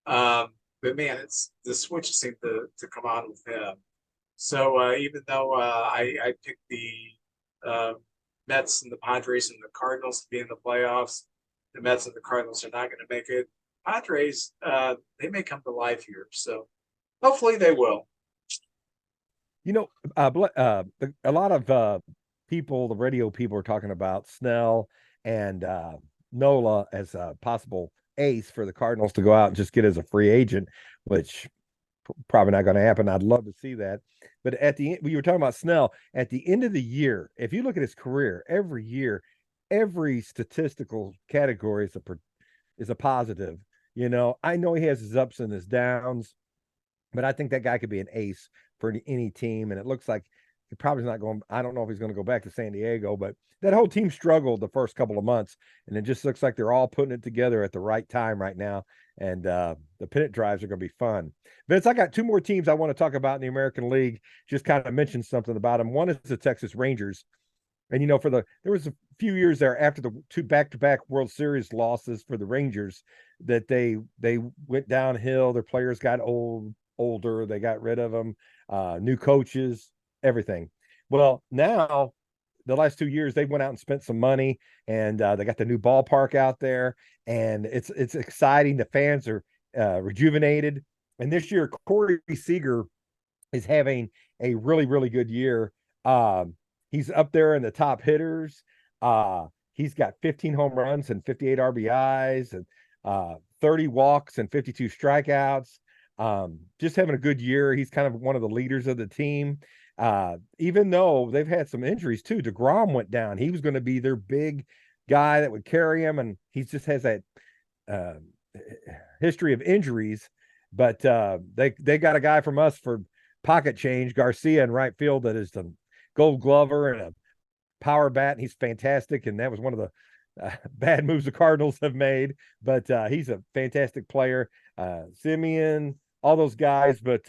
But man, it's the switch seemed to come on with him. So even though I picked the Mets and the Padres and the Cardinals to be in the playoffs, the Mets and the Cardinals are not going to make it. Padres, they may come to life here. So hopefully they will. You know, a lot of people, the radio people, are talking about Snell and Nola as a possible ace for the Cardinals to go out and just get as a free agent, which probably not going to happen. I'd love to see that. But at the end, we were talking about Snell at the end of the year. If you look at his career, every year, every statistical category is a positive. You know, I know he has his ups and his downs, but I think that guy could be an ace for any team. And it looks like he probably not going. I don't know if he's going to go back to San Diego, but that whole team struggled the first couple of months, and it just looks like they're all putting it together at the right time right now. And the pennant drives are going to be fun. Vince, I got 2 more teams I want to talk about in the American League. Just kind of mention something about them. One is the Texas Rangers. And, you know, there was a few years there after the 2 back-to-back World Series losses for the Rangers that they went downhill. Their players got older. They got rid of them. New coaches, everything. Well, now the last 2 years, they went out and spent some money, and they got the new ballpark out there, and it's exciting. The fans are rejuvenated. And this year, Corey Seager is having a really, really good year. He's up there in the top hitters. He's got 15 home runs and 58 RBIs and 30 walks and 52 strikeouts. Just having a good year. He's kind of one of the leaders of the team. Even though they've had some injuries too. DeGrom went down. He was going to be their big guy that would carry him, and he just has that history of injuries. But they got a guy from us for pocket change, Garcia in right field, that is the Gold Glover and a power bat, and he's fantastic. And that was one of the bad moves the Cardinals have made. But he's a fantastic player. Simeon, all those guys. But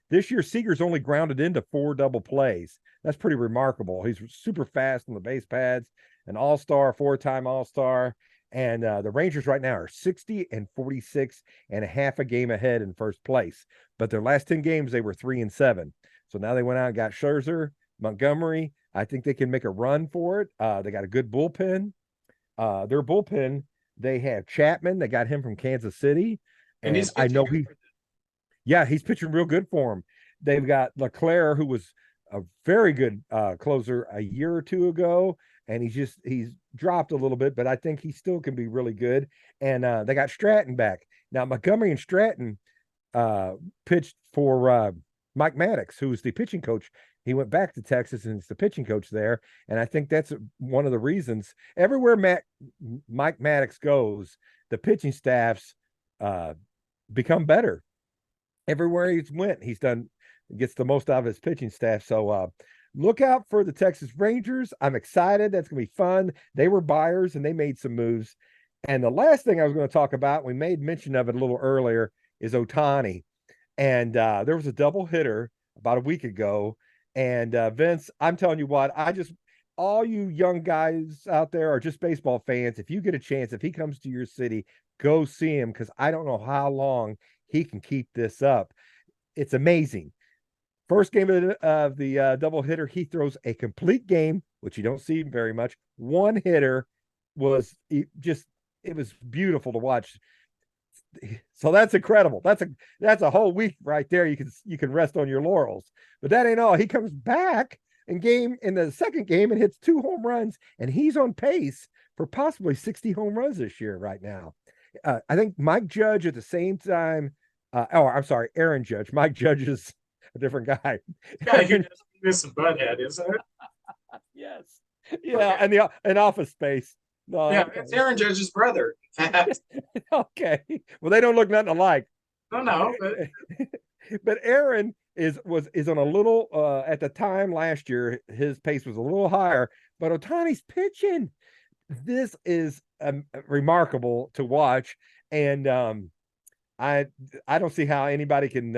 this year, Seager's only grounded into 4 double plays. That's pretty remarkable. He's super fast on the base pads, an all-star, 4-time all-star. And the Rangers right now are 60-46 and a half a game ahead in first place. But their last 10 games, they were 3-7. So now they went out and got Scherzer, Montgomery. I think they can make a run for it. They got a good bullpen. Their bullpen, they have Chapman. They got him from Kansas City. And he's I know he's pitching real good for him. They've got Leclerc, who was a very good closer a year or 2 ago, and he's dropped a little bit, but I think he still can be really good. And they got Stratton back. Now, Montgomery and Stratton pitched for Mike Maddox, who was the pitching coach. He went back to Texas and is the pitching coach there. And I think that's one of the reasons. Everywhere Mike Maddox goes, the pitching staffs become better. Everywhere he's went, gets the most out of his pitching staff. So look out for the Texas Rangers. I'm excited. That's going to be fun. They were buyers and they made some moves. And the last thing I was going to talk about, we made mention of it a little earlier, is Ohtani. And there was a double hitter about a week ago. And Vince, I'm telling you what, all you young guys out there are just baseball fans. If you get a chance, if he comes to your city, go see him, because I don't know how long he can keep this up. it's amazing. First game of the double hitter, he throws a complete game, which you don't see very much. One hitter was just, it was beautiful to watch. So that's incredible. That's a whole week right there. You can rest on your laurels. But that ain't all. He comes back in the second game and hits 2 home runs, and he's on pace for possibly 60 home runs this year right now. I think Mike Judge at the same time. I'm sorry, Aaron Judge. Mike Judge is a different guy. Yeah, you just miss some butthead, isn't it? Yes. Yeah, and in Office Space. No, Yeah, it's Aaron Judge's brother. okay. Well, they don't look nothing alike. No, but But Aaron is on a little at the time last year, his pace was a little higher, but Ohtani's pitching. This is remarkable to watch. And I don't see how anybody can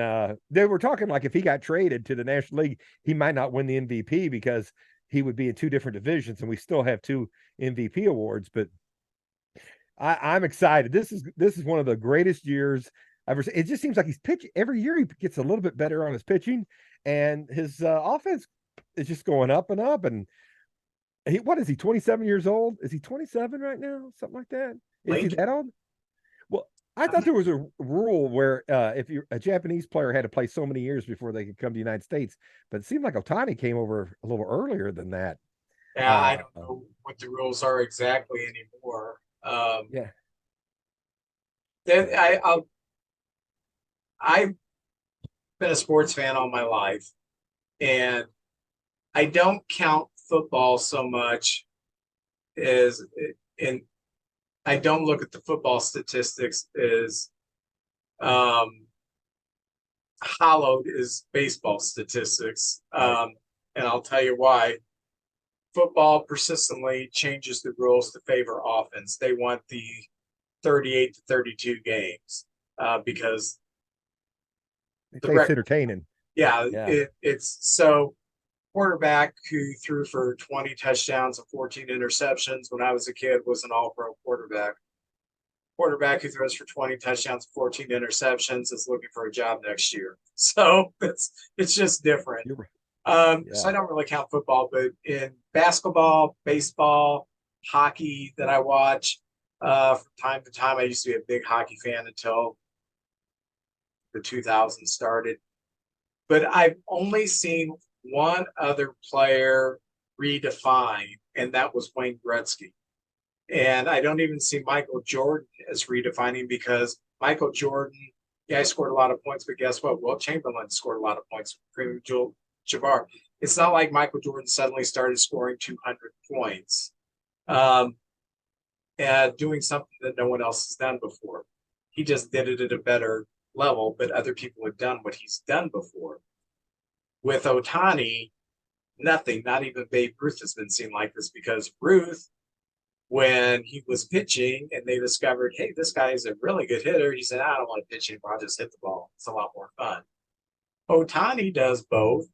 they were talking like if he got traded to the National League, he might not win the MVP because he would be in 2 different divisions, and we still have 2 MVP awards. But I'm excited. This is one of the greatest years ever. It just seems like he's pitching every year. He gets a little bit better on his pitching, and his offense is just going up and up. And what is he? 27 years old? Is he 27 right now? Something like that? Is he that old? Well, I thought there was a rule where if a Japanese player had to play so many years before they could come to the United States, but it seemed like Ohtani came over a little earlier than that. yeah, I don't know what the rules are exactly anymore. Yeah. Then I've been a sports fan all my life, and I don't count football so much as in. I don't look at the football statistics as hollowed as baseball statistics. And I'll tell you why. Football persistently changes the rules to favor offense. They want the 38 to 32 games because it's entertaining. Yeah. It's so quarterback who threw for 20 touchdowns and 14 interceptions when I was a kid was an all-pro quarterback. Quarterback who throws for 20 touchdowns and 14 interceptions is looking for a job next year. So it's just different. So I don't really count football, but in basketball, baseball, hockey that I watch from time to time, I used to be a big hockey fan until the 2000s started. But I've only seen one other player redefine, and that was Wayne Gretzky. And I don't even see Michael Jordan as redefining because Michael Jordan, yeah, he scored a lot of points, but guess what? Will Chamberlain scored a lot of points. Kareem Jabbar. It's not like Michael Jordan suddenly started scoring 200 points and doing something that no one else has done before. He just did it at a better level, but other people have done what he's done before. With Ohtani, nothing, not even Babe Ruth has been seen like this because Ruth, when he was pitching and they discovered, hey, this guy is a really good hitter, he said, I don't want to pitch anymore. I'll just hit the ball. It's a lot more fun. Ohtani does both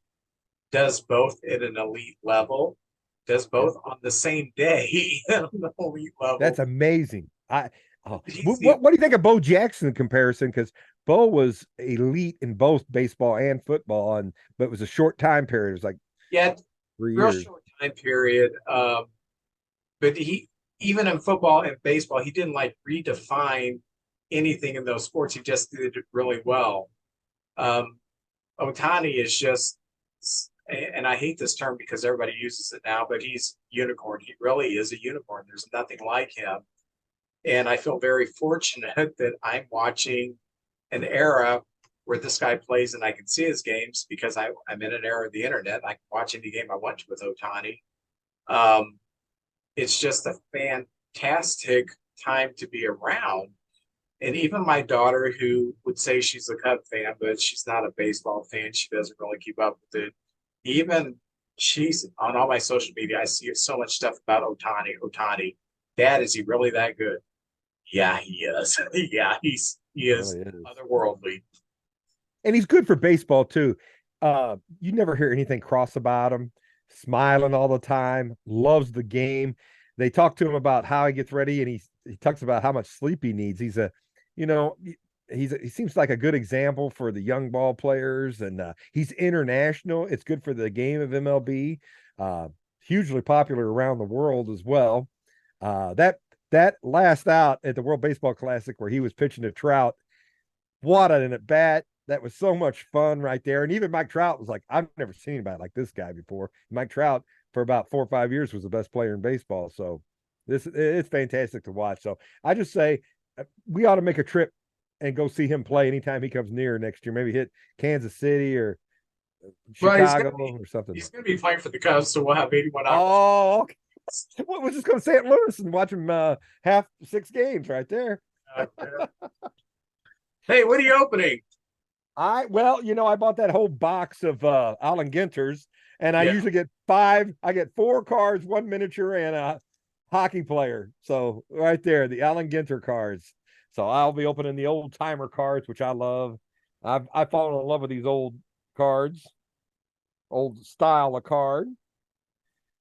at an elite level, does both on the same day at an elite level. That's amazing. What do you think of Bo Jackson in comparison? Because Bo was elite in both baseball and football, but it was a short time period. It was like 3 real years. Short time period. But he, even in football and baseball, he didn't like redefine anything in those sports. He just did it really well. Ohtani is just, and I hate this term because everybody uses it now, but he's unicorn. He really is a unicorn. There's nothing like him. And I feel very fortunate that I'm watching an era where this guy plays and I can see his games because I'm in an era of the internet. I can watch any game I want to with Ohtani. It's just a fantastic time to be around. And even my daughter, who would say she's a Cub fan, but she's not a baseball fan, she doesn't really keep up with it. Even she's on all my social media, I see so much stuff about Ohtani. Dad, is he really that good? Yeah, he is. Yeah, he is otherworldly. And he's good for baseball too. You never hear anything cross about him. Smiling all the time, loves the game. They talk to him about how he gets ready, and he talks about how much sleep he needs. He's he seems like a good example for the young ball players, and he's international. It's good for the game of MLB. Hugely popular around the world as well. That last out at the World Baseball Classic where he was pitching to Trout, what an at bat. That was so much fun right there. And even Mike Trout was like, I've never seen anybody like this guy before. Mike Trout, for about 4 or 5 years, was the best player in baseball. So it's fantastic to watch. So I just say we ought to make a trip and go see him play anytime he comes near next year. Maybe hit Kansas City or Chicago or something. He's going to be playing for the Cubs, so we'll have 81 hours. Oh, okay. Well, we're just going to St. Louis and watch him half 6 games right there. Hey, what are you opening? Well, I bought that whole box of Allen Ginters, and I usually get 5. I get 4 cards, 1 miniature, and a hockey player. So right there, the Allen Ginter cards. So I'll be opening the old timer cards, which I love. I've fallen in love with these old cards, old style of card.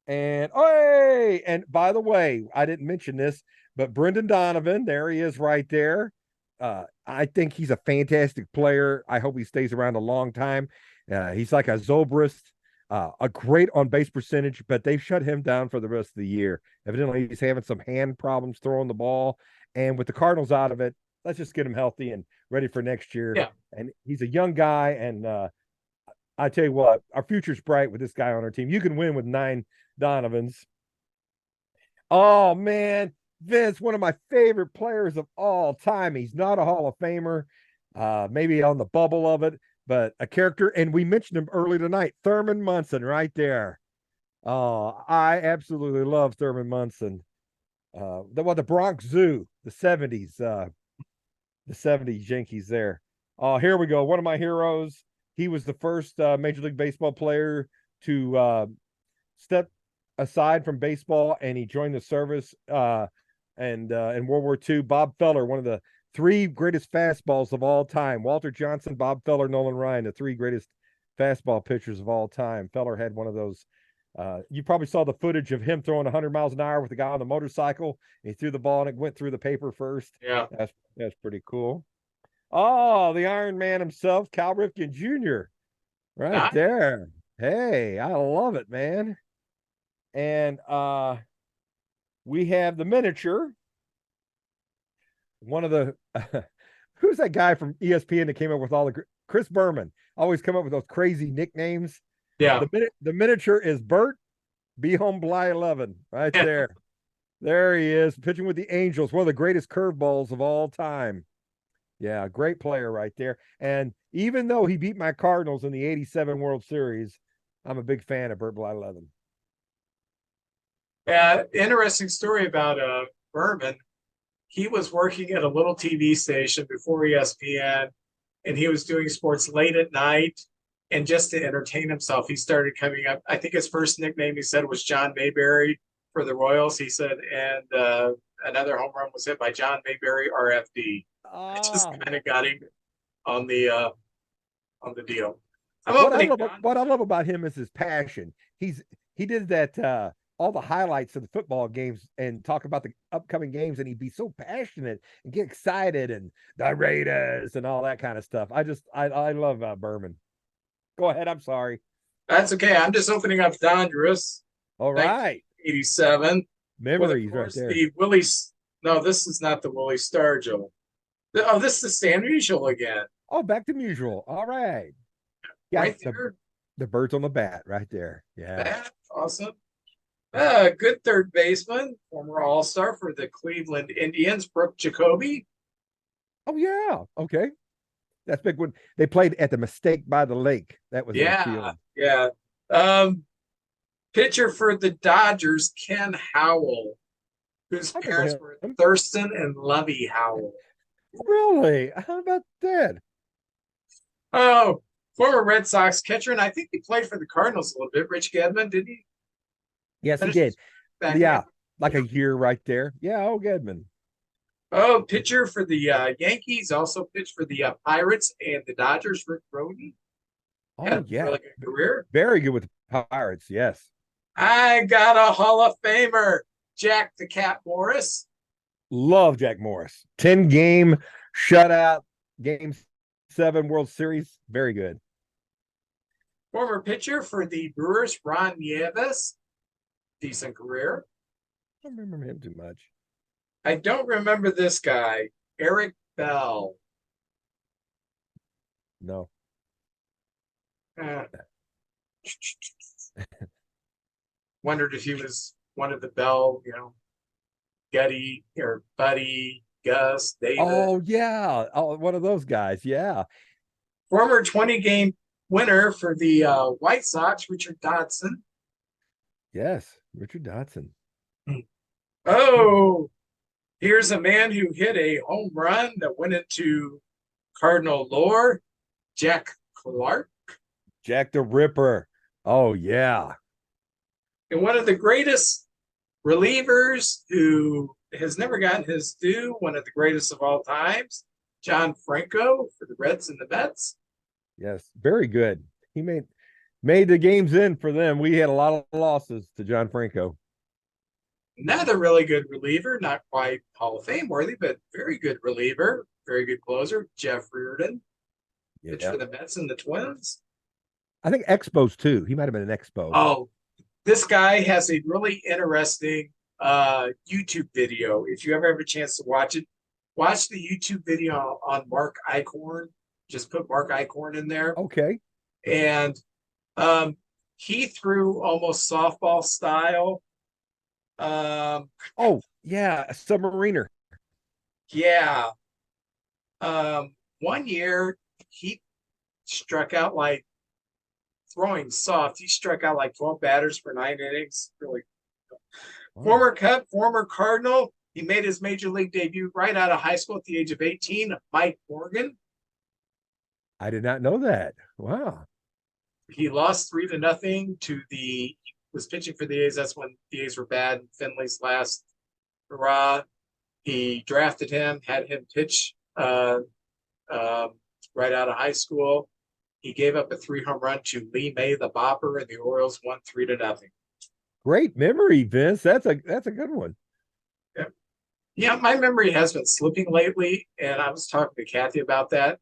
And and by the way, I didn't mention this, but Brendan Donovan, there he is right there. I think he's a fantastic player. I hope he stays around a long time. He's like a Zobrist, a great on base percentage, but they've shut him down for the rest of the year. Evidently, he's having some hand problems throwing the ball. And with the Cardinals out of it, let's just get him healthy and ready for next year. Yeah. And he's a young guy. And I tell you what, our future's bright with this guy on our team. You can win with 9 Donovans. Oh, man. Vince, one of my favorite players of all time. He's not a Hall of Famer, maybe on the bubble of it, but a character. And we mentioned him early tonight, Thurman Munson, right there. Oh, I absolutely love Thurman Munson. The Bronx Zoo, the 70s, Yankees there. Oh, here we go. One of my heroes. He was the first Major League Baseball player to step aside from baseball, and he joined the service. And in World War II, Bob Feller, one of the 3 greatest fastballs of all time. Walter Johnson, Bob Feller, Nolan Ryan, the 3 greatest fastball pitchers of all time. Feller had one of those. You probably saw the footage of him throwing 100 miles an hour with a guy on the motorcycle. He threw the ball and it went through the paper first. Yeah. That's pretty cool. Oh, the Iron Man himself, Cal Ripken Jr. Right there. Hey, I love it, man. And we have the miniature. One of the who's that guy from ESPN that came up with all the Chris Berman? Always come up with those crazy nicknames. Yeah. The miniature is Bert Be Home Bly 11 right there. There he is pitching with the Angels, one of the greatest curveballs of all time. Yeah, great player right there. And even though he beat my Cardinals in the 87 World Series, I'm a big fan of Bert Bly 11. Interesting story about Berman. He was working at a little TV station before ESPN, and he was doing sports late at night. And just to entertain himself, he started coming up. I think his first nickname, he said, was John Mayberry for the Royals. He said, and another home run was hit by John Mayberry, RFD. I just kind of got him on the deal. What I love about him is his passion. He did that all the highlights of the football games and talk about the upcoming games, and he'd be so passionate and get excited and the Raiders and all that kind of stuff. I love Berman. Go ahead. I'm sorry. That's okay. I'm just opening up Donruss. All right. 87. Memories right there. No, this is not the Willie Stargell. Oh, this is Stan Musial again. Oh, back to Musial. All right. Yeah, right there. The birds on the bat right there. Yeah. That's awesome. Good third baseman, former All-Star for the Cleveland Indians, Brooke Jacoby. Oh, yeah. Okay. That's big when they played at the Mistake by the Lake. That was yeah. Pitcher for the Dodgers, Ken Howell, whose parents were Thurston and Lovey Howell. Really? How about that? Oh, former Red Sox catcher, and I think he played for the Cardinals a little bit. Rich Gedman, didn't he? Yes, he did. Yeah, like a year right there. Yeah, Gedman. Oh, pitcher for the Yankees, also pitched for the Pirates and the Dodgers, Rick Brody. Oh, yeah. Really good career. Very good with the Pirates, yes. I got a Hall of Famer, Jack the Cat Morris. Love Jack Morris. 10-game shutout Game 7 World Series. Very good. Former pitcher for the Brewers, Ron Nieves. Decent career. I don't remember him too much. I don't remember this guy, Eric Bell. No. Uh, wondered if he was one of the Bell, Getty or Buddy, Gus, David. Oh, yeah. Oh, one of those guys. Yeah. Former 20-game winner for the White Sox, Richard Dodson. Yes. Richard Dodson. Oh, here's a man who hit a home run that went into Cardinal lore, Jack Clark. Jack the Ripper. Oh, yeah. And one of the greatest relievers who has never gotten his due, one of the greatest of all times, John Franco for the Reds and the Mets. Yes. Very good. He made the games in for them. We had a lot of losses to John Franco. Another really good reliever, not quite Hall of Fame worthy, but very good reliever, very good closer, Jeff Reardon. Pitched Yeah. for the Mets and the Twins. I think Expos too. He might have been an Expo. Oh, this guy has a really interesting YouTube video. If you ever have a chance to watch it, watch the YouTube video on Mark Eichhorn. Just put Mark Eichhorn in there. Okay. And he threw almost softball style. Oh, yeah. A submariner. Yeah. 1 year he struck out like throwing soft. He struck out like 12 batters for 9 innings. Really. Wow. Former Cub, former Cardinal. He made his major league debut right out of high school at the age of 18. Mike Morgan. I did not know that. Wow. He lost 3-0 to he was pitching for the A's. That's when the A's were bad. Finley's last hurrah. He drafted him, had him pitch right out of high school. He gave up a 3-home run to Lee May, the Bopper, and the Orioles won 3-0. Great memory, Vince. That's a good one. Yeah, my memory has been slipping lately, and I was talking to Kathy about that.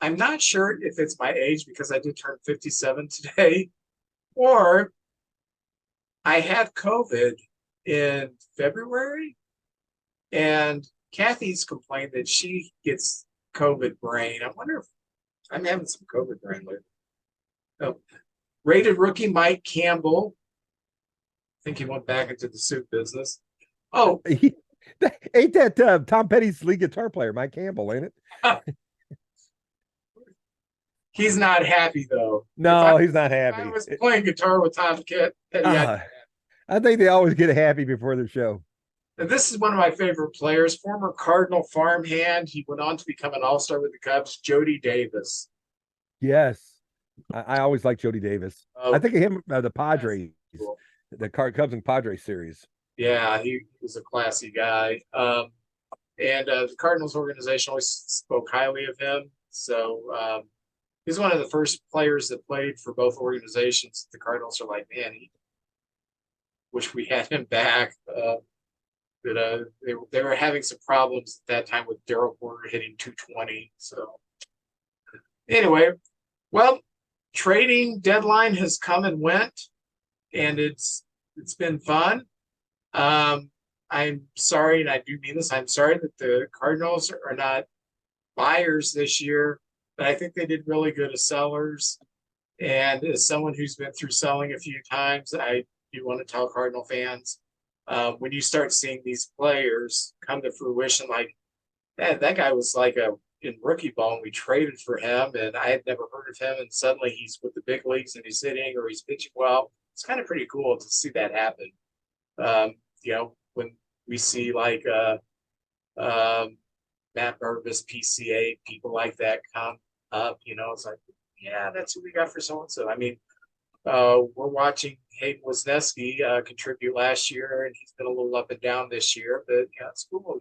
I'm not sure if it's my age because I did turn 57 today, or I had COVID in February, and Kathy's complained that she gets COVID brain. I wonder if I'm having some COVID brain lately. Oh, rated rookie Mike Campbell. I think he went back into the soup business. Oh, Ain't that Tom Petty's lead guitar player, Mike Campbell, ain't it? he's not happy though. No, he's not If I happy. was playing guitar with Tom Petty. I think they always get happy before their show. And this is one of my favorite players, former Cardinal farmhand. He went on to become an all-star with the Cubs, Jody Davis. Yes. I always like Jody Davis. I think of him, the Padres, Cool. the Cubs and Padres series. Yeah, he was a classy guy. And the Cardinals organization always spoke highly of him. So he's one of the first players that played for both organizations. The Cardinals are like, man, wish we had him back. They were having some problems at that time with Darryl Porter hitting 220. So anyway, well, trading deadline has come and went, and it's been fun. I'm sorry, and I do mean this, I'm sorry that the Cardinals are not buyers this year, but I think they did really good as sellers. And as someone who's been through selling a few times, I do want to tell Cardinal fans, when you start seeing these players come to fruition, like that guy was like in rookie ball, and we traded for him, and I had never heard of him, and suddenly he's with the big leagues and he's hitting or he's pitching well. It's kind of pretty cool to see that happen. When we see like Matt Burvis, PCA, people like that come up, it's like, yeah, that's who we got for so-and-so. I mean, we're watching Hayden Wisniewski contribute last year, and he's been a little up and down this year, but yeah, it's cool.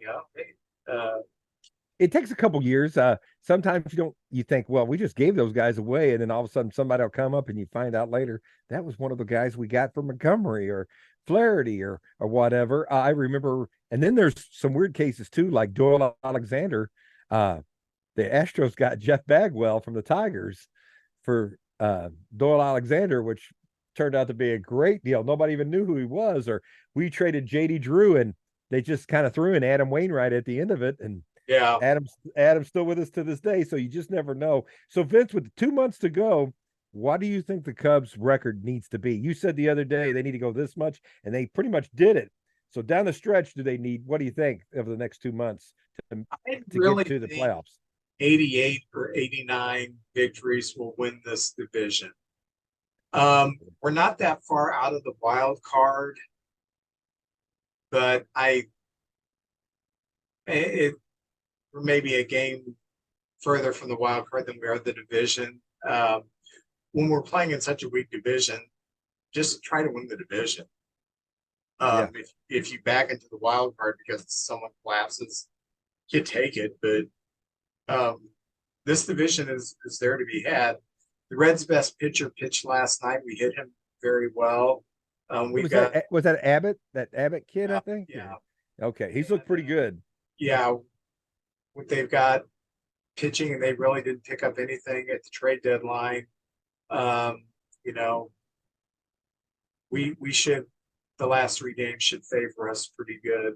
It takes a couple years. Sometimes you think, well, we just gave those guys away, and then all of a sudden somebody will come up and you find out later that was one of the guys we got from Montgomery or Flaherty or whatever. I remember, and then there's some weird cases too, like Doyle Alexander. the Astros got Jeff Bagwell from the Tigers for Doyle Alexander, which turned out to be a great deal. Nobody even knew who he was. Or we traded JD Drew and they just kind of threw in Adam Wainwright at the end of it. And Yeah. Adam's still with us to this day. So you just never know. So Vince, with 2 months to go, what do you think the Cubs record needs to be? You said the other day they need to go this much, and they pretty much did it. So down the stretch, do they need, what do you think over the next 2 months to really get to the think playoffs? 88 or 89 victories will win this division. We're not that far out of the wild card, but we're maybe a game further from the wild card than we are the division. When we're playing in such a weak division, just try to win the division. If you back into the wild card because someone collapses, you take it. But this division is there to be had. The Reds' best pitcher pitched last night. We hit him very well. Was that Abbott? That Abbott kid, I think. Yeah. Okay, he's looked pretty good. Yeah, what they've got pitching, and they really didn't pick up anything at the trade deadline. You know, we should, the last 3 games should favor us pretty good.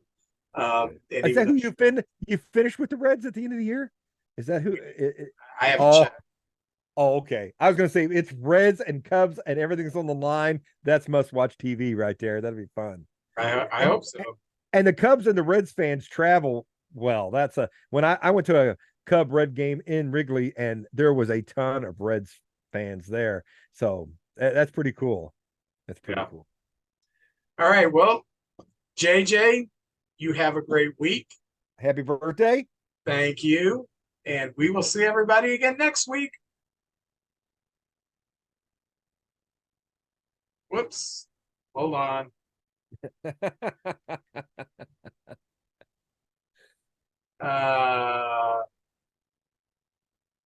Is that who you finished with the Reds at the end of the year? Is that who? I haven't checked. Oh, okay. I was gonna say it's Reds and Cubs and everything's on the line. That's must-watch TV right there. That'd be fun. I hope so. And the Cubs and the Reds fans travel well. When I went to a Cub Red game in Wrigley, and there was a ton of Reds fans there. So that's pretty cool. That's pretty cool. All right. Well, JJ, you have a great week. Happy birthday. Thank you. And we will see everybody again next week. Whoops. Hold on.